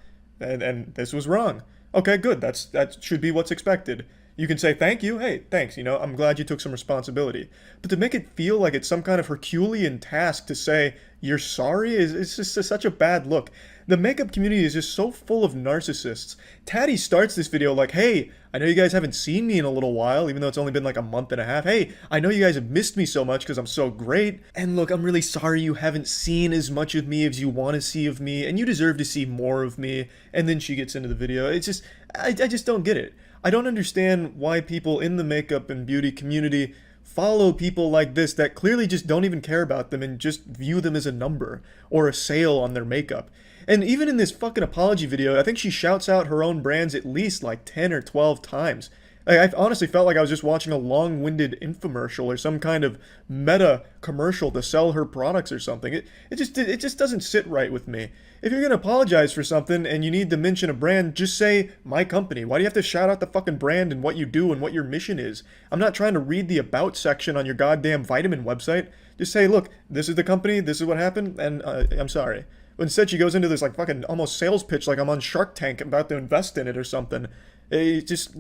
And this was wrong. Okay, good. That should be what's expected. You can say thank you. Hey, thanks. I'm glad you took some responsibility. But to make it feel like it's some kind of Herculean task to say you're sorry is just such a bad look. The makeup community is just so full of narcissists. Taddy starts this video like, hey, I know you guys haven't seen me in a little while, even though it's only been like a month and a half. Hey, I know you guys have missed me so much because I'm so great. And look, I'm really sorry you haven't seen as much of me as you want to see of me, and you deserve to see more of me. And then she gets into the video. It's just, I just don't get it. I don't understand why people in the makeup and beauty community follow people like this that clearly just don't even care about them and just view them as a number or a sale on their makeup. And even in this fucking apology video, I think she shouts out her own brands at least like 10 or 12 times. I honestly felt like I was just watching a long-winded infomercial or some kind of meta commercial to sell her products or something. It just doesn't sit right with me. If you're gonna apologize for something and you need to mention a brand, just say my company. Why do you have to shout out the fucking brand and what you do and what your mission is? I'm not trying to read the about section on your goddamn vitamin website. Just say, look, this is the company, this is what happened, and I'm sorry. Instead, she goes into this like fucking almost sales pitch like I'm on Shark Tank about to invest in it or something. It's just,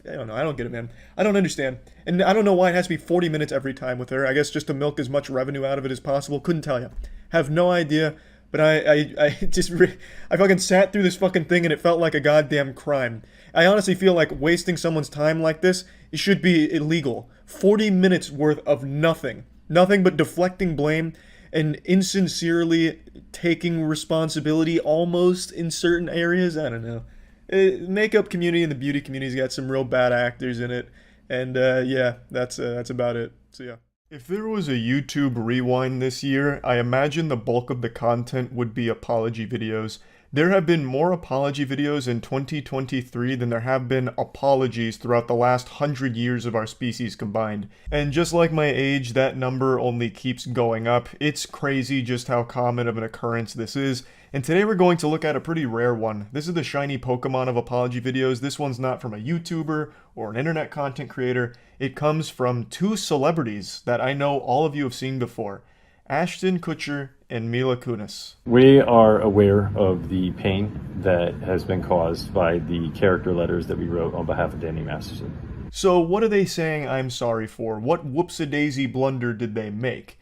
I don't know. I don't get it, man. I don't understand. And I don't know why it has to be 40 minutes every time with her. I guess just to milk as much revenue out of it as possible. Couldn't tell you. Have no idea. But I fucking sat through this fucking thing and it felt like a goddamn crime. I honestly feel like wasting someone's time like this, it should be illegal. 40 minutes worth of nothing. Nothing but deflecting blame and insincerely taking responsibility almost in certain areas. I don't know. Makeup community and the beauty community's got some real bad actors in it. And yeah, that's about it. So yeah. If there was a YouTube rewind this year, I imagine the bulk of the content would be apology videos. There have been more apology videos in 2023 than there have been apologies throughout the last 100 years of our species combined. And just like my age, that number only keeps going up. It's crazy just how common of an occurrence this is. And today we're going to look at a pretty rare one. This is the shiny Pokemon of apology videos. This one's not from a YouTuber or an internet content creator. It comes from two celebrities that I know all of you have seen before. Ashton Kutcher and Mila Kunis. We are aware of the pain that has been caused by the character letters that we wrote on behalf of Danny Masterson. So what are they saying I'm sorry for? What whoops-a-daisy blunder did they make?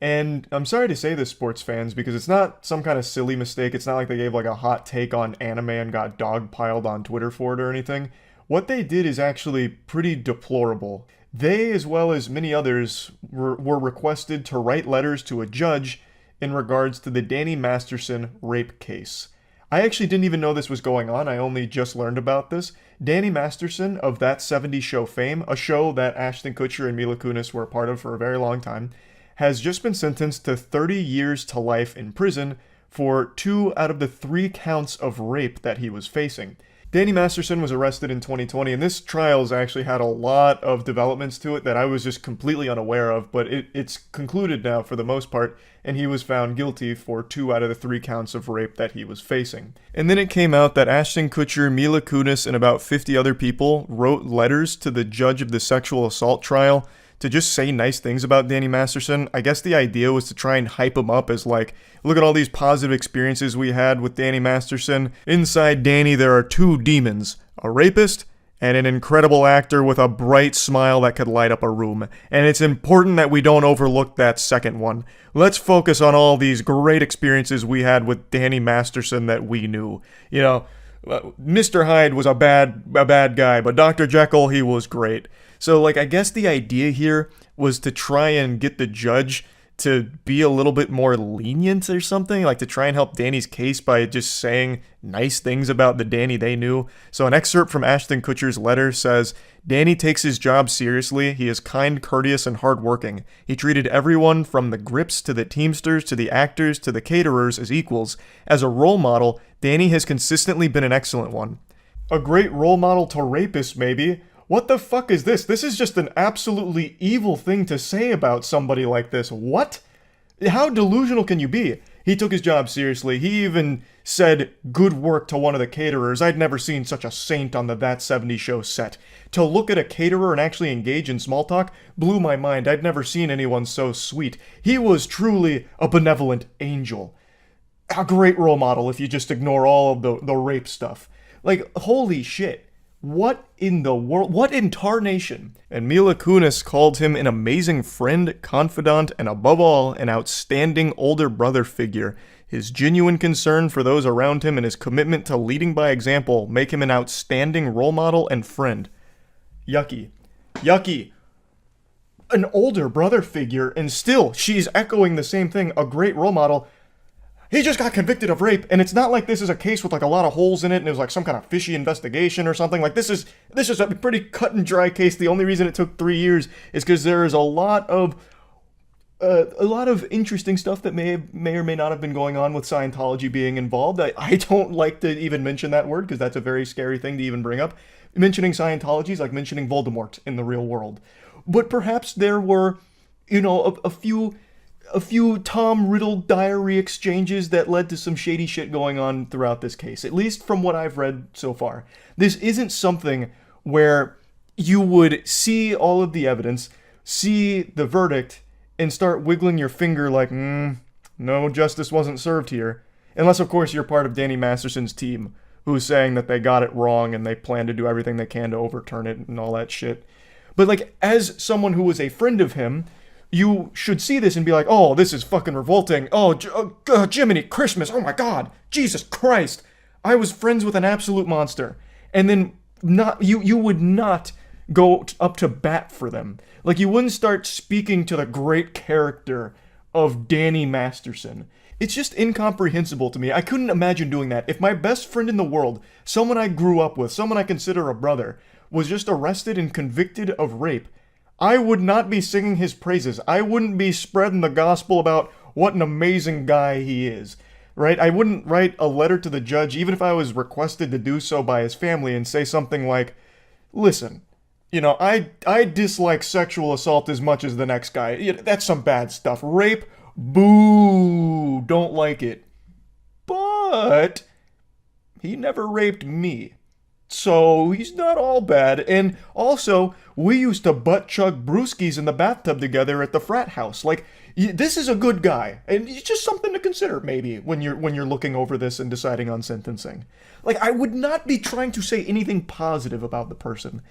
And I'm sorry to say this, sports fans, because it's not some kind of silly mistake. It's not like they gave like a hot take on anime and got dogpiled on Twitter for it or anything. What they did is actually pretty deplorable. They, as well as many others, were requested to write letters to a judge in regards to the Danny Masterson rape case. I actually didn't even know this was going on. I only just learned about this. Danny Masterson of That 70s Show fame, a show that Ashton Kutcher and Mila Kunis were a part of for a very long time, has just been sentenced to 30 years to life in prison for 2 out of the 3 counts of rape that he was facing. Danny Masterson was arrested in 2020, and this trial's actually had a lot of developments to it that I was just completely unaware of, but it's concluded now for the most part, and he was found guilty for 2 out of the 3 counts of rape that he was facing. And then it came out that Ashton Kutcher, Mila Kunis, and about 50 other people wrote letters to the judge of the sexual assault trial to just say nice things about Danny Masterson. I guess the idea was to try and hype him up as like, look at all these positive experiences we had with Danny Masterson. Inside Danny, there are 2 demons, a rapist and an incredible actor with a bright smile that could light up a room. And it's important that we don't overlook that second one. Let's focus on all these great experiences we had with Danny Masterson that we knew. You know, Mr. Hyde was a bad guy, but Dr. Jekyll, he was great. So, like, I guess the idea here was to try and get the judge to be a little bit more lenient or something, like to try and help Danny's case by just saying nice things about the Danny they knew. So an excerpt from Ashton Kutcher's letter says, Danny takes his job seriously. He is kind, courteous, and hardworking. He treated everyone from the grips to the Teamsters to the actors to the caterers as equals. As a role model, Danny has consistently been an excellent one. A great role model to rapists, maybe. What the fuck is this? This is just an absolutely evil thing to say about somebody like this. What? How delusional can you be? He took his job seriously. He even said good work to one of the caterers. I'd never seen such a saint on the That 70s Show set. To look at a caterer and actually engage in small talk blew my mind. I'd never seen anyone so sweet. He was truly a benevolent angel. A great role model if you just ignore all of the rape stuff. Like, holy shit. What in the world? What in tarnation? And Mila Kunis called him an amazing friend, confidant, and above all, an outstanding older brother figure. His genuine concern for those around him and his commitment to leading by example make him an outstanding role model and friend. Yucky. Yucky. An older brother figure, and still, she's echoing the same thing, a great role model. He just got convicted of rape, and it's not like this is a case with like a lot of holes in it and it was like some kind of fishy investigation or something. Like this is a pretty cut and dry case. The only reason it took 3 years is because there is a lot of interesting stuff that may or may not have been going on with Scientology being involved. I don't like to even mention that word because that's a very scary thing to even bring up. Mentioning Scientology is like mentioning Voldemort in the real world. But perhaps there were, a few Tom Riddle diary exchanges that led to some shady shit going on throughout this case, at least from what I've read so far. This isn't something where you would see all of the evidence, see the verdict, and start wiggling your finger like, no justice wasn't served here. Unless, of course, you're part of Danny Masterson's team, who's saying that they got it wrong and they plan to do everything they can to overturn it and all that shit. But, like, as someone who was a friend of him, you should see this and be like, oh, this is fucking revolting. Oh, Jiminy Christmas. Oh my God. Jesus Christ. I was friends with an absolute monster. And then you would not go up to bat for them. Like, you wouldn't start speaking to the great character of Danny Masterson. It's just incomprehensible to me. I couldn't imagine doing that. If my best friend in the world, someone I grew up with, someone I consider a brother, was just arrested and convicted of rape, I would not be singing his praises. I wouldn't be spreading the gospel about what an amazing guy he is, right? I wouldn't write a letter to the judge, even if I was requested to do so by his family, and say something like, listen, I dislike sexual assault as much as the next guy. That's some bad stuff. Rape, boo, don't like it. But he never raped me. So he's not all bad. And also, we used to butt chug brewskis in the bathtub together at the frat house. Like, this is a good guy, and it's just something to consider maybe when you're looking over this and deciding on sentencing. Like, I would not be trying to say anything positive about the person.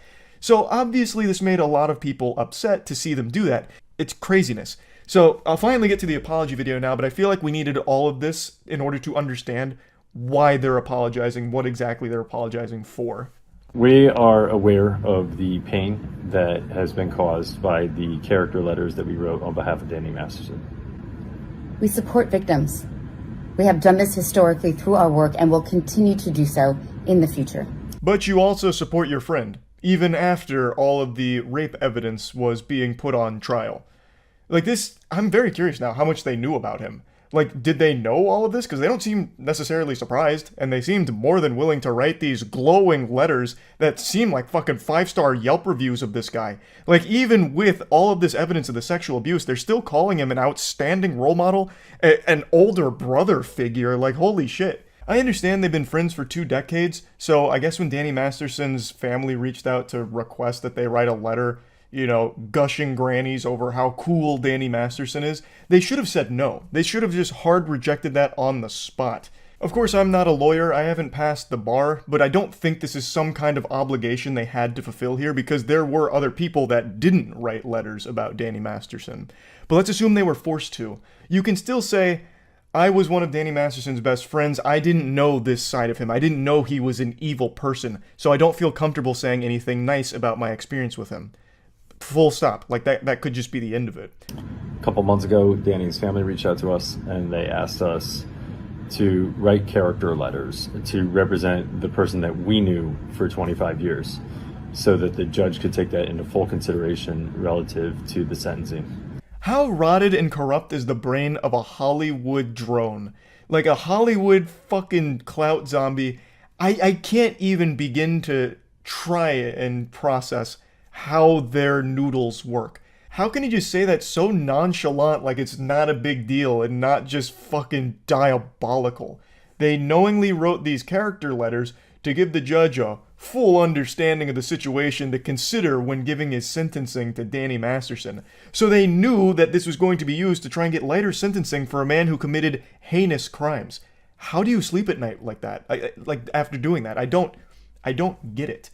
So obviously, this made a lot of people upset to see them do that. It's craziness. So I'll finally get to the apology video now, but I feel like we needed all of this in order to understand why they're apologizing, what exactly they're apologizing for. We are aware of the pain that has been caused by the character letters that we wrote on behalf of Danny Masterson. We support victims. We have done this historically through our work and will continue to do so in the future. But you also support your friend, even after all of the rape evidence was being put on trial. Like this, I'm very curious now how much they knew about him. Like, did they know all of this? Because they don't seem necessarily surprised, and they seemed more than willing to write these glowing letters that seem like fucking 5-star Yelp reviews of this guy. Like, even with all of this evidence of the sexual abuse, they're still calling him an outstanding role model, an older brother figure. Like, holy shit. I understand they've been friends for 2 decades, so I guess when Danny Masterson's family reached out to request that they write a letter, gushing grannies over how cool Danny Masterson is, they should have said no. They should have just hard rejected that on the spot. Of course, I'm not a lawyer, I haven't passed the bar, but I don't think this is some kind of obligation they had to fulfill here because there were other people that didn't write letters about Danny Masterson. But let's assume they were forced to. You can still say, I was one of Danny Masterson's best friends. I didn't know this side of him. I didn't know he was an evil person, so I don't feel comfortable saying anything nice about my experience with him. Full stop. Like, that could just be the end of it. couple months ago, Danny's family reached out to us and they asked us to write character letters to represent the person that we knew for 25 years so that the judge could take that into full consideration relative to the sentencing. How rotted and corrupt is the brain of a Hollywood drone? Like a Hollywood fucking clout zombie. I can't even begin to try and process how their noodles work. How can you just say that so nonchalant, like it's not a big deal and not just fucking diabolical? They knowingly wrote these character letters to give the judge a full understanding of the situation to consider when giving his sentencing to Danny Masterson. So they knew that this was going to be used to try and get lighter sentencing for a man who committed heinous crimes. How do you sleep at night like that? Like after doing that? I don't get it.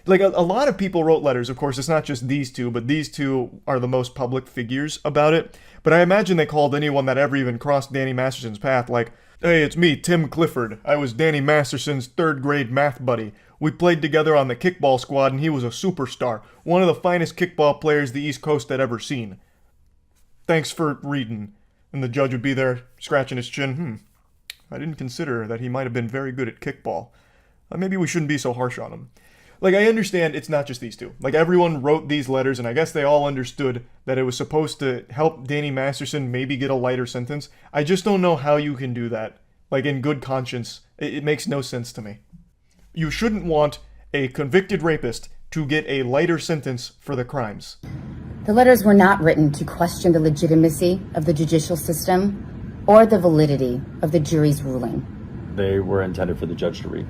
Like a lot of people wrote letters, of course, it's not just these two, but these two are the most public figures about it. But I imagine they called anyone that ever even crossed Danny Masterson's path, like, hey, it's me, Tim Clifford. I was Danny Masterson's third grade math buddy. We played together on the kickball squad and he was a superstar, one of the finest kickball players the East Coast had ever seen. Thanks for reading. And the judge would be there scratching his chin. I didn't consider that he might have been very good at kickball. Maybe we shouldn't be so harsh on him. Like, I understand it's not just these two. Like, everyone wrote these letters, and I guess they all understood that it was supposed to help Danny Masterson maybe get a lighter sentence. I just don't know how you can do that. Like, in good conscience, it makes no sense to me. You shouldn't want a convicted rapist to get a lighter sentence for the crimes. The letters were not written to question the legitimacy of the judicial system or the validity of the jury's ruling. They were intended for the judge to read.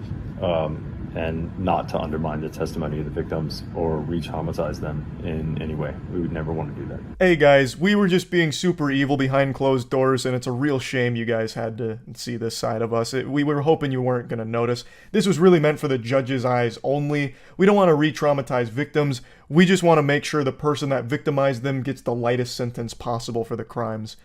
And not to undermine the testimony of the victims or re-traumatize them in any way. We would never want to do that. Hey guys, we were just being super evil behind closed doors, and it's a real shame you guys had to see this side of us. We were hoping you weren't going to notice. This was really meant for the judge's eyes only. We don't want to re-traumatize victims. We just want to make sure the person that victimized them gets the lightest sentence possible for the crimes.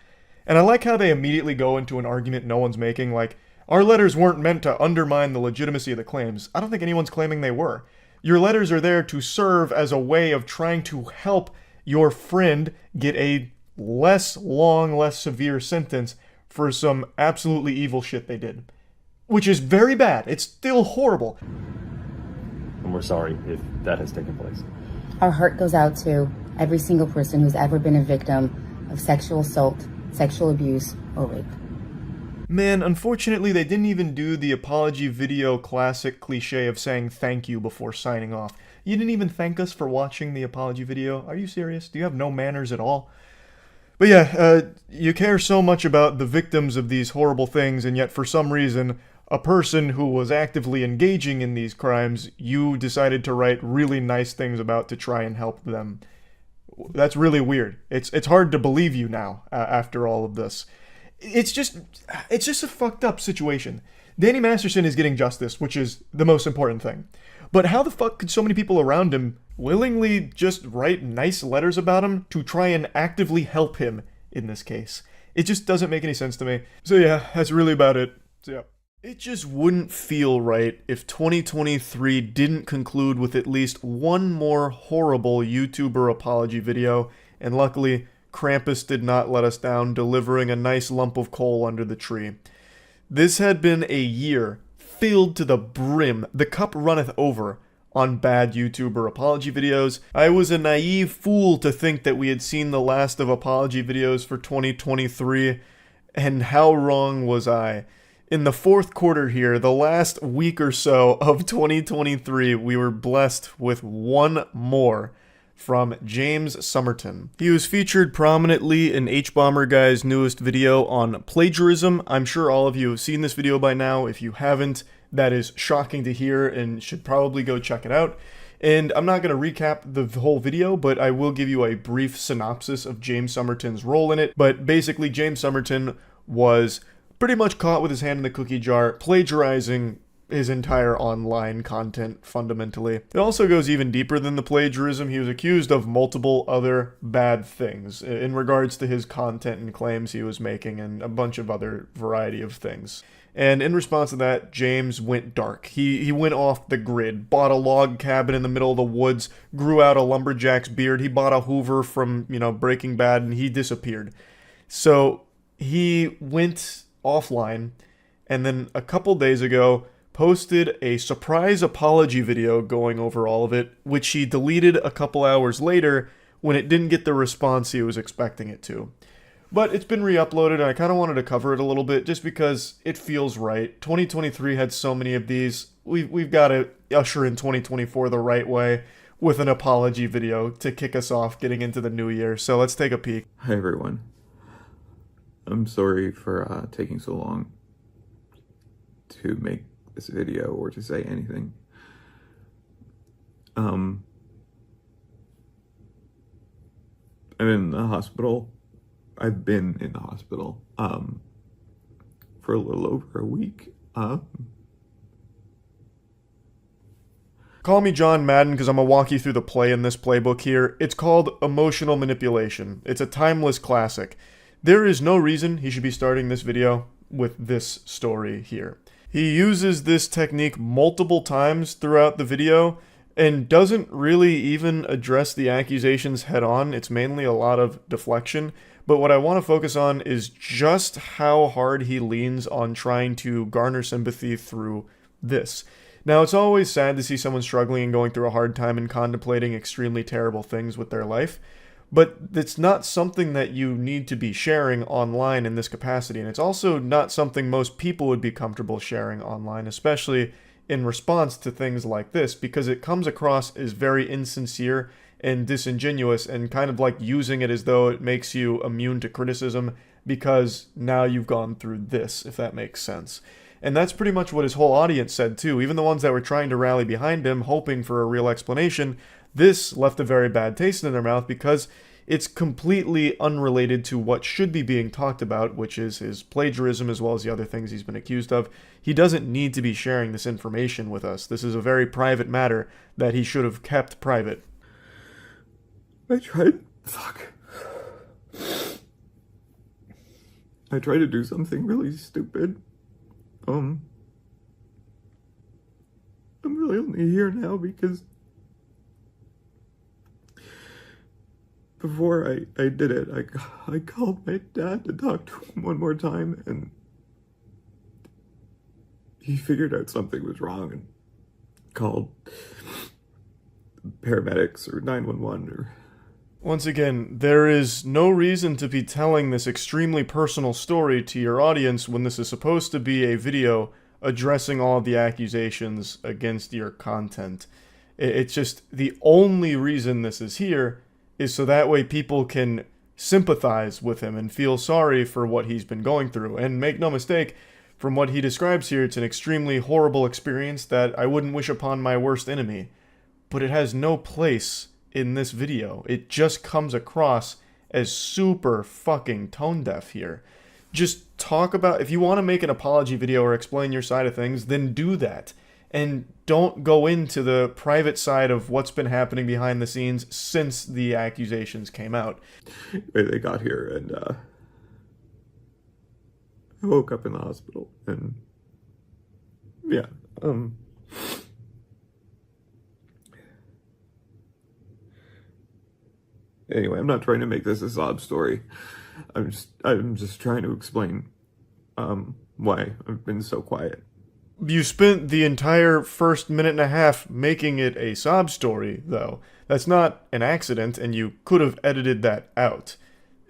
And I like how they immediately go into an argument no one's making, like, our letters weren't meant to undermine the legitimacy of the claims. I don't think anyone's claiming they were. Your letters are there to serve as a way of trying to help your friend get a less long, less severe sentence for some absolutely evil shit they did. Which is very bad. It's still horrible. And we're sorry if that has taken place. Our heart goes out to every single person who's ever been a victim of sexual assault, sexual abuse, or rape. Man, unfortunately, they didn't even do the apology video classic cliche of saying thank you before signing off. You didn't even thank us for watching the apology video? Are you serious? Do you have no manners at all? But yeah, you care so much about the victims of these horrible things, and yet for some reason, a person who was actively engaging in these crimes, you decided to write really nice things about to try and help them. That's really weird. It's hard to believe you now, after all of this. It's just a fucked up situation. Danny Masterson is getting justice, which is the most important thing. But how the fuck could so many people around him willingly just write nice letters about him to try and actively help him in this case? It just doesn't make any sense to me. So yeah, that's really about it. So yeah. It just wouldn't feel right if 2023 didn't conclude with at least one more horrible YouTuber apology video, and luckily, Krampus did not let us down, delivering a nice lump of coal under the tree. This had been a year filled to the brim, the cup runneth over, on bad YouTuber apology videos. I was a naive fool to think that we had seen the last of apology videos for 2023, and how wrong was I? In the fourth quarter here, the last week or so of 2023, we were blessed with one more from James Somerton. He was featured prominently in H-Bomber Guy's newest video on plagiarism. I'm sure all of you have seen this video by now. If you haven't, that is shocking to hear and should probably go check it out. And I'm not going to recap the whole video, but I will give you a brief synopsis of James Somerton's role in it. But basically, James Somerton was pretty much caught with his hand in the cookie jar, plagiarizing his entire online content, fundamentally. It also goes even deeper than the plagiarism. He was accused of multiple other bad things in regards to his content and claims he was making, and a bunch of other variety of things. And in response to that, James went dark. He went off the grid, bought a log cabin in the middle of the woods, grew out a lumberjack's beard. He bought a Hoover from, Breaking Bad, and he disappeared. So he went offline, and then a couple days ago posted a surprise apology video going over all of it, which he deleted a couple hours later when it didn't get the response he was expecting it to. But it's been re-uploaded, and I kind of wanted to cover it a little bit just because it feels right. 2023 had so many of these. We've got to usher in 2024 the right way with an apology video to kick us off getting into the new year. So let's take a peek. Hi everyone. I'm sorry for taking so long to make this video or to say anything. I'm in the hospital. I've been in the hospital for a little over a week. Call me John Madden because I'm going to walk you through the play in this playbook here. It's called Emotional Manipulation. It's a timeless classic. There is no reason he should be starting this video with this story here. He uses this technique multiple times throughout the video and doesn't really even address the accusations head on. It's mainly a lot of deflection. But what I want to focus on is just how hard he leans on trying to garner sympathy through this. Now, it's always sad to see someone struggling and going through a hard time and contemplating extremely terrible things with their life, but it's not something that you need to be sharing online in this capacity, and it's also not something most people would be comfortable sharing online, especially in response to things like this, because it comes across as very insincere and disingenuous and kind of like using it as though it makes you immune to criticism because now you've gone through this, if that makes sense. And that's pretty much what his whole audience said too. Even the ones that were trying to rally behind him, hoping for a real explanation, this left a very bad taste in their mouth because it's completely unrelated to what should be being talked about, which is his plagiarism as well as the other things he's been accused of. He doesn't need to be sharing this information with us. This is a very private matter that he should have kept private. I tried to do something really stupid. I'm really only here now because before I did it, I called my dad to talk to him one more time, and he figured out something was wrong and called paramedics or 911 or... Once again, there is no reason to be telling this extremely personal story to your audience when this is supposed to be a video addressing all of the accusations against your content. It's just the only reason this is here is so that way people can sympathize with him and feel sorry for what he's been going through. And make no mistake, from what he describes here, it's an extremely horrible experience that I wouldn't wish upon my worst enemy. But it has no place in this video. It just comes across as super fucking tone deaf here. Just talk about, if you want to make an apology video or explain your side of things, then do that. And don't go into the private side of what's been happening behind the scenes since the accusations came out. They got here, and I woke up in the hospital, and yeah, anyway, I'm not trying to make this a sob story. I'm just trying to explain why I've been so quiet. You spent the entire first minute and a half making it a sob story, though. That's not an accident, and you could have edited that out.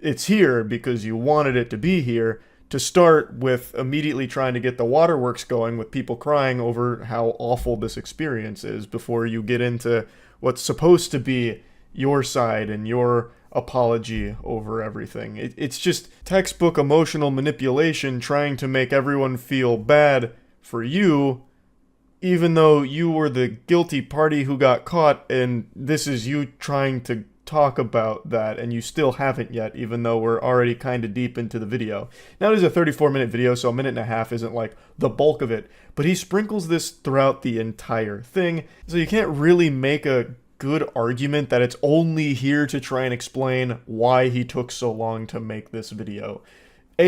It's here because you wanted it to be here, to start with immediately trying to get the waterworks going with people crying over how awful this experience is before you get into what's supposed to be your side and your apology over everything. It's just textbook emotional manipulation trying to make everyone feel bad for you, even though you were the guilty party who got caught, and this is you trying to talk about that, and you still haven't yet, even though we're already kind of deep into the video. Now, it is a 34-minute video, so a minute and a half isn't like the bulk of it, but he sprinkles this throughout the entire thing, so you can't really make a good argument that it's only here to try and explain why he took so long to make this video.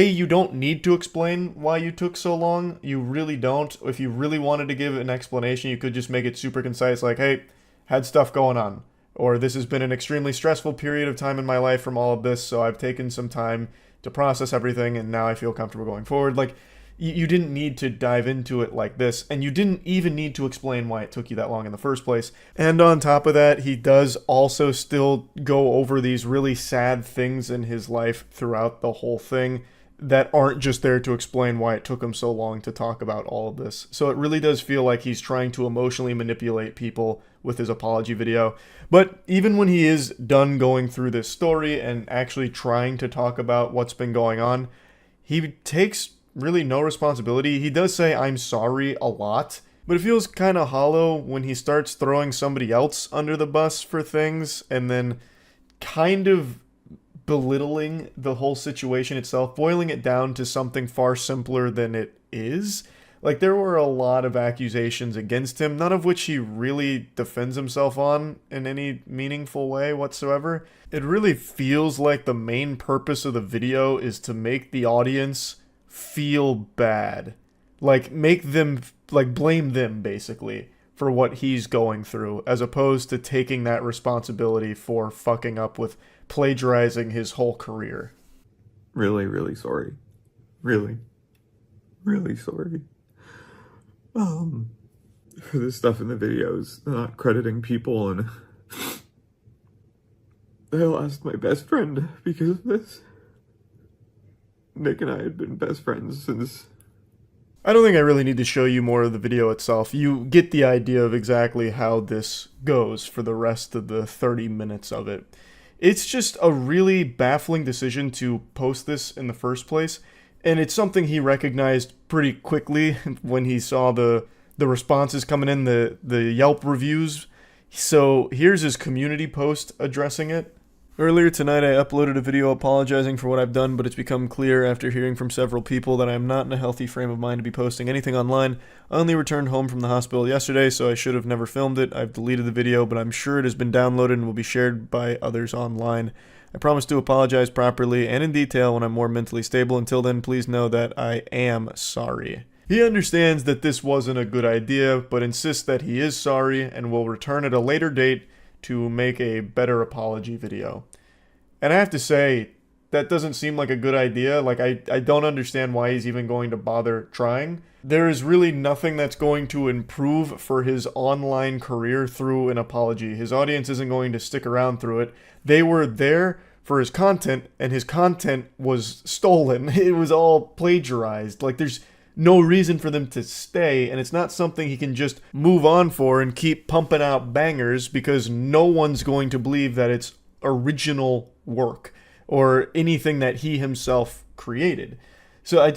You don't need to explain why you took so long. You really don't. If you really wanted to give an explanation, you could just make it super concise, like, hey, had stuff going on. Or this has been an extremely stressful period of time in my life from all of this, so I've taken some time to process everything, and now I feel comfortable going forward. Like, you didn't need to dive into it like this, and you didn't even need to explain why it took you that long in the first place. And on top of that, he does also still go over these really sad things in his life throughout the whole thing that aren't just there to explain why it took him so long to talk about all of this. So it really does feel like he's trying to emotionally manipulate people with his apology video. But even when he is done going through this story and actually trying to talk about what's been going on, he takes really no responsibility. He does say, "I'm sorry," a lot, but it feels kind of hollow when he starts throwing somebody else under the bus for things and then kind of belittling the whole situation itself, boiling it down to something far simpler than it is. Like, there were a lot of accusations against him, none of which he really defends himself on in any meaningful way whatsoever. It really feels like the main purpose of the video is to make the audience feel bad. Like, make them, like, blame them, basically, for what he's going through, as opposed to taking that responsibility for fucking up with plagiarizing his whole career. Really, really sorry. Really, really sorry. For the stuff in the videos, not crediting people, and I lost my best friend because of this. Nick and I had been best friends since... I don't think I really need to show you more of the video itself. You get the idea of exactly how this goes for the rest of the 30 minutes of it. It's just a really baffling decision to post this in the first place, and it's something he recognized pretty quickly when he saw the responses coming in, the Yelp reviews. So here's his community post addressing it. Earlier tonight, I uploaded a video apologizing for what I've done, but it's become clear after hearing from several people that I'm not in a healthy frame of mind to be posting anything online. I only returned home from the hospital yesterday, so I should have never filmed it. I've deleted the video, but I'm sure it has been downloaded and will be shared by others online. I promise to apologize properly and in detail when I'm more mentally stable. Until then, please know that I am sorry. He understands that this wasn't a good idea, but insists that he is sorry and will return at a later date to make a better apology video. And I have to say, that doesn't seem like a good idea. Like, I don't understand why he's even going to bother trying. There is really nothing that's going to improve for his online career through an apology. His audience isn't going to stick around through it. They were there for his content, and his content was stolen. It was all plagiarized. Like, there's no reason for them to stay, and it's not something he can just move on for and keep pumping out bangers, because no one's going to believe that it's original work or anything that he himself created. So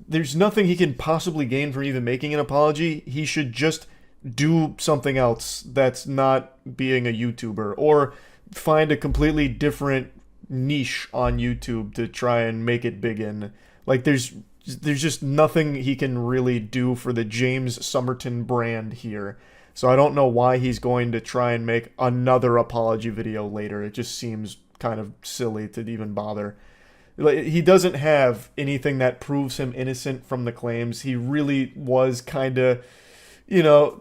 there's nothing he can possibly gain from even making an apology. He should just do something else that's not being a YouTuber, or find a completely different niche on YouTube to try and make it big in. Like, there's just nothing he can really do for the James Somerton brand here. So I don't know why he's going to try and make another apology video later. It just seems kind of silly to even bother. He doesn't have anything that proves him innocent from the claims. He really was kind of,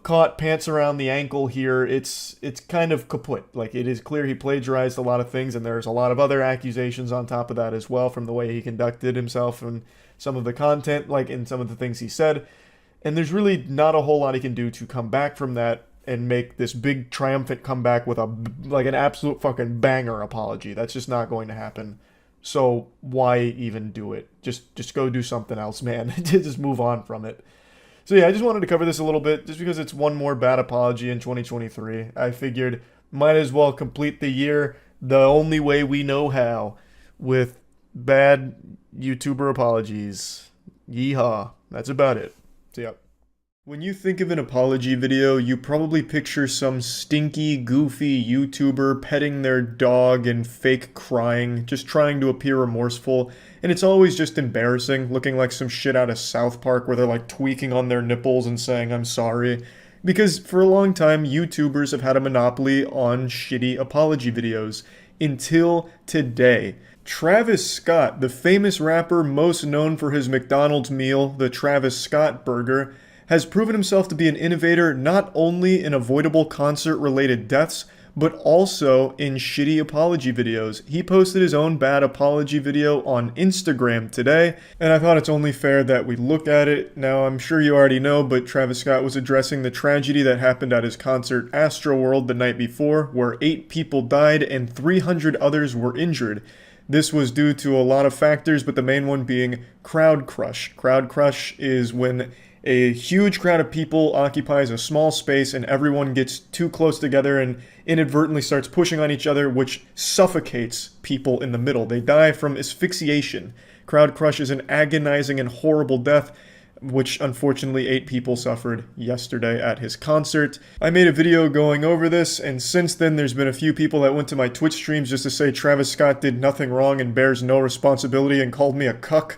caught pants around the ankle here. It's kind of kaput. Like, it is clear he plagiarized a lot of things, and there's a lot of other accusations on top of that as well from the way he conducted himself and some of the content, like in some of the things he said. And there's really not a whole lot he can do to come back from that and make this big triumphant comeback with an absolute fucking banger apology. That's just not going to happen. So why even do it? Just go do something else, man. Just move on from it. So yeah, I just wanted to cover this a little bit just because it's one more bad apology in 2023. I figured might as well complete the year the only way we know how, with bad YouTuber apologies. Yeehaw. That's about it. So yeah. When you think of an apology video, you probably picture some stinky, goofy YouTuber petting their dog and fake crying, just trying to appear remorseful, and it's always just embarrassing, looking like some shit out of South Park where they're like tweaking on their nipples and saying, "I'm sorry." Because for a long time, YouTubers have had a monopoly on shitty apology videos. until today. Travis Scott, the famous rapper most known for his McDonald's meal, the Travis Scott Burger, has proven himself to be an innovator not only in avoidable concert-related deaths, but also in shitty apology videos. He posted his own bad apology video on Instagram today, and I thought it's only fair that we look at it. Now, I'm sure you already know, but Travis Scott was addressing the tragedy that happened at his concert Astroworld the night before, where 8 people died and 300 others were injured. This was due to a lot of factors, but the main one being crowd crush. Crowd crush is when a huge crowd of people occupies a small space and everyone gets too close together and inadvertently starts pushing on each other, which suffocates people in the middle. They die from asphyxiation. Crowd crush is an agonizing and horrible death, which unfortunately 8 people suffered yesterday at his concert. I made a video going over this, and since then there's been a few people that went to my Twitch streams just to say Travis Scott did nothing wrong and bears no responsibility and called me a cuck.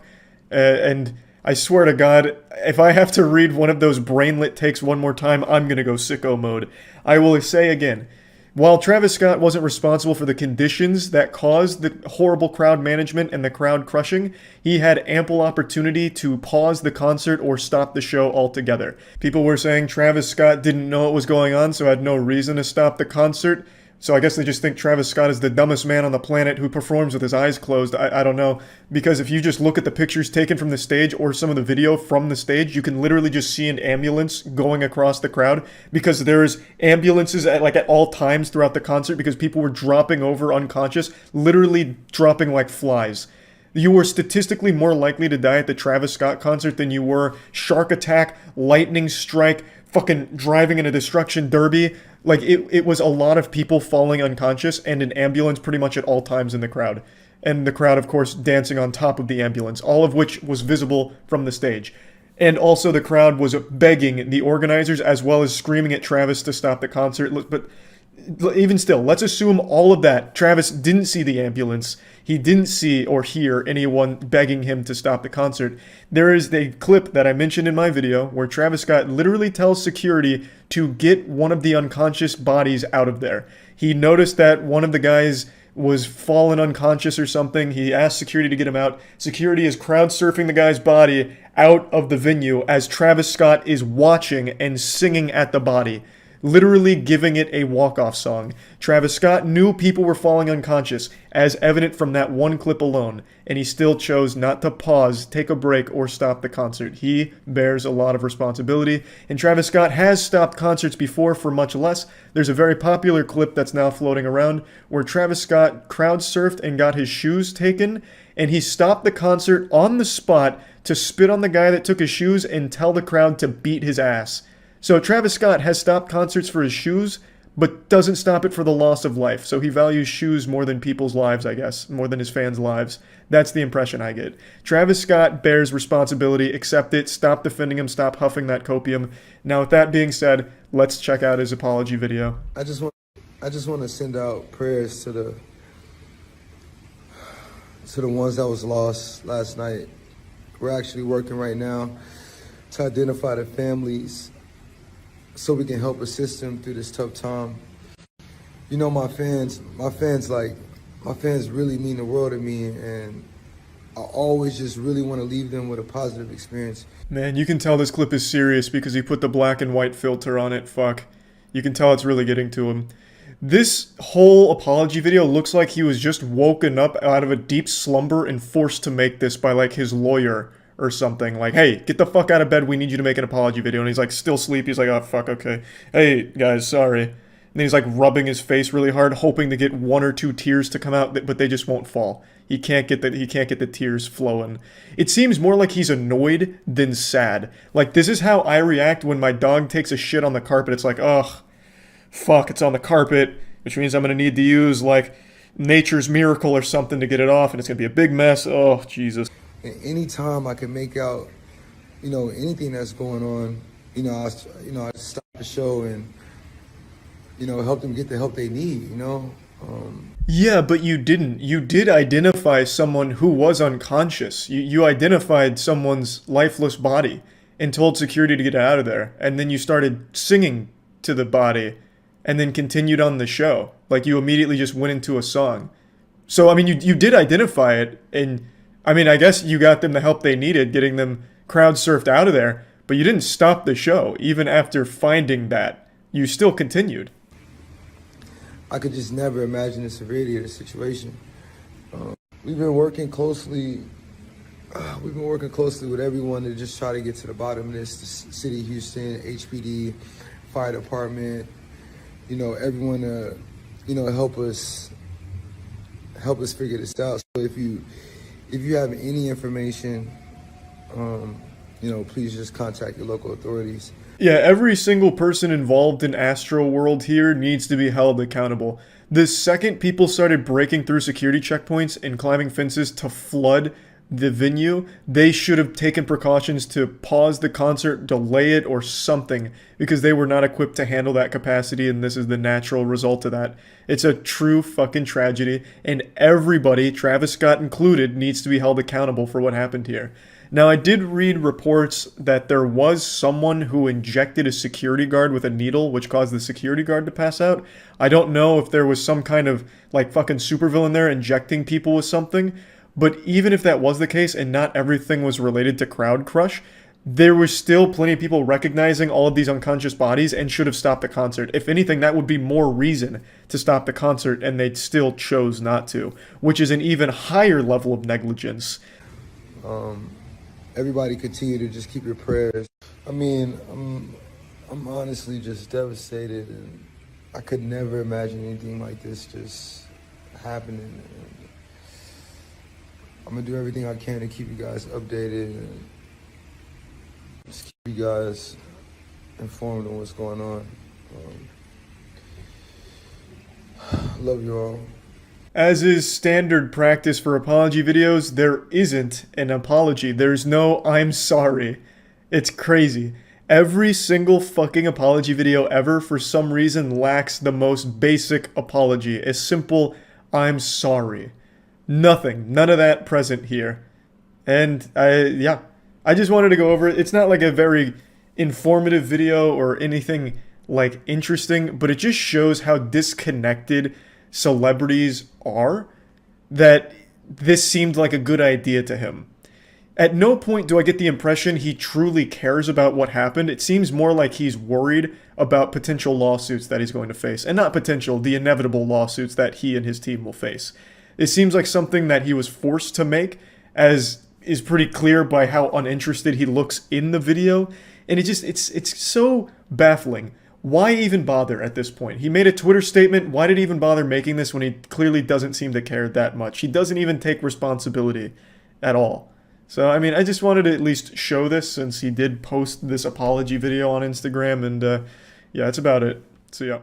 And I swear to God, if I have to read one of those brainlet takes one more time, I'm gonna go sicko mode. I will say again, while Travis Scott wasn't responsible for the conditions that caused the horrible crowd management and the crowd crushing, he had ample opportunity to pause the concert or stop the show altogether. People were saying Travis Scott didn't know what was going on, so had no reason to stop the concert. So I guess they just think Travis Scott is the dumbest man on the planet who performs with his eyes closed. I don't know. Because if you just look at the pictures taken from the stage or some of the video from the stage, you can literally just see an ambulance going across the crowd, because there's ambulances at all times throughout the concert because people were dropping over unconscious, literally dropping like flies. You were statistically more likely to die at the Travis Scott concert than you were shark attack, lightning strike, fucking driving in a destruction derby. Like, it was a lot of people falling unconscious and an ambulance pretty much at all times in the crowd. And the crowd, of course, dancing on top of the ambulance, all of which was visible from the stage. And also the crowd was begging the organizers as well as screaming at Travis to stop the concert. But even still, let's assume all of that. Travis didn't see the ambulance. He didn't see or hear anyone begging him to stop the concert. There is a clip that I mentioned in my video where Travis Scott literally tells security to get one of the unconscious bodies out of there. He noticed that one of the guys was fallen unconscious or something. He asked security to get him out. Security is crowd surfing the guy's body out of the venue as Travis Scott is watching and singing at the body, literally giving it a walk-off song. Travis Scott knew people were falling unconscious, as evident from that one clip alone, and he still chose not to pause, take a break, or stop the concert. He bears a lot of responsibility, and Travis Scott has stopped concerts before for much less. There's a very popular clip that's now floating around where Travis Scott crowd surfed and got his shoes taken, and he stopped the concert on the spot to spit on the guy that took his shoes and tell the crowd to beat his ass. So Travis Scott has stopped concerts for his shoes, but doesn't stop it for the loss of life. So he values shoes more than people's lives, I guess, more than his fans' lives. That's the impression I get. Travis Scott bears responsibility, accept it, stop defending him, stop huffing that copium. Now with that being said, let's check out his apology video. I just want to send out prayers to the ones that was lost last night. We're actually working right now to identify the families so we can help assist them through this tough time. You know, my fans really mean the world to me, and I always just really want to leave them with a positive experience. Man, you can tell this clip is serious because he put the black and white filter on it. Fuck. You can tell it's really getting to him. This whole apology video looks like he was just woken up out of a deep slumber and forced to make this by, like, his lawyer or something. Like, hey, get the fuck out of bed, we need you to make an apology video. And he's like still sleepy. He's like, oh fuck, okay. Hey guys, sorry. And then he's like rubbing his face really hard, hoping to get 1 or 2 tears to come out, but they just won't fall. He can't get the tears flowing. It seems more like he's annoyed than sad. Like, this is how I react when my dog takes a shit on the carpet. It's like, ugh, fuck, it's on the carpet, which means I'm gonna need to use like nature's miracle or something to get it off, and it's gonna be a big mess. Oh Jesus. And anytime I can make out, you know, anything that's going on, I stop the show and, help them get the help they need, Yeah, but you didn't. You did identify someone who was unconscious. You identified someone's lifeless body and told security to get out of there. And then you started singing to the body and then continued on the show. Like, you immediately just went into a song. So, I mean, you did identify it, and I mean, I guess you got them the help they needed, getting them crowd surfed out of there, but you didn't stop the show. Even after finding that, you still continued. I could just never imagine the severity of the situation. We've been working closely with everyone to just try to get to the bottom of this. The City of Houston, HPD, Fire Department, everyone to, help us figure this out. So if you have any information, please just contact your local authorities. Yeah, every single person involved in Astro World here needs to be held accountable. The second people started breaking through security checkpoints and climbing fences to flood the venue, they should have taken precautions to pause the concert, delay it, or something, because they were not equipped to handle that capacity, and this is the natural result of that. It's a true fucking tragedy, and everybody, Travis Scott included, needs to be held accountable for what happened here. Now, I did read reports that there was someone who injected a security guard with a needle, which caused the security guard to pass out. I don't know if there was some kind of, like, fucking supervillain there injecting people with something, but even if that was the case and not everything was related to crowd crush, there was still plenty of people recognizing all of these unconscious bodies and should have stopped the concert. If anything, that would be more reason to stop the concert, and they still chose not to, which is an even higher level of negligence. Everybody continue to just keep your prayers. I mean, I'm honestly just devastated, and I could never imagine anything like this just happening. And I'm gonna do everything I can to keep you guys updated and just keep you guys informed on what's going on. Love you all. As is standard practice for apology videos, there isn't an apology. There's no "I'm sorry." It's crazy. Every single fucking apology video ever, for some reason, lacks the most basic apology. A simple "I'm sorry." Nothing. None of that present here. And I just wanted to go over it. It's not like a very informative video or anything like interesting, but it just shows how disconnected celebrities are, that this seemed like a good idea to him. At no point do I get the impression he truly cares about what happened. It seems more like he's worried about potential lawsuits that he's going to face. And not potential, the inevitable lawsuits that he and his team will face. It seems like something that he was forced to make, as is pretty clear by how uninterested he looks in the video. And it's so baffling. Why even bother at this point? He made a Twitter statement. Why did he even bother making this when he clearly doesn't seem to care that much? He doesn't even take responsibility at all. So, I mean, I just wanted to at least show this since he did post this apology video on Instagram. And yeah, that's about it. See ya.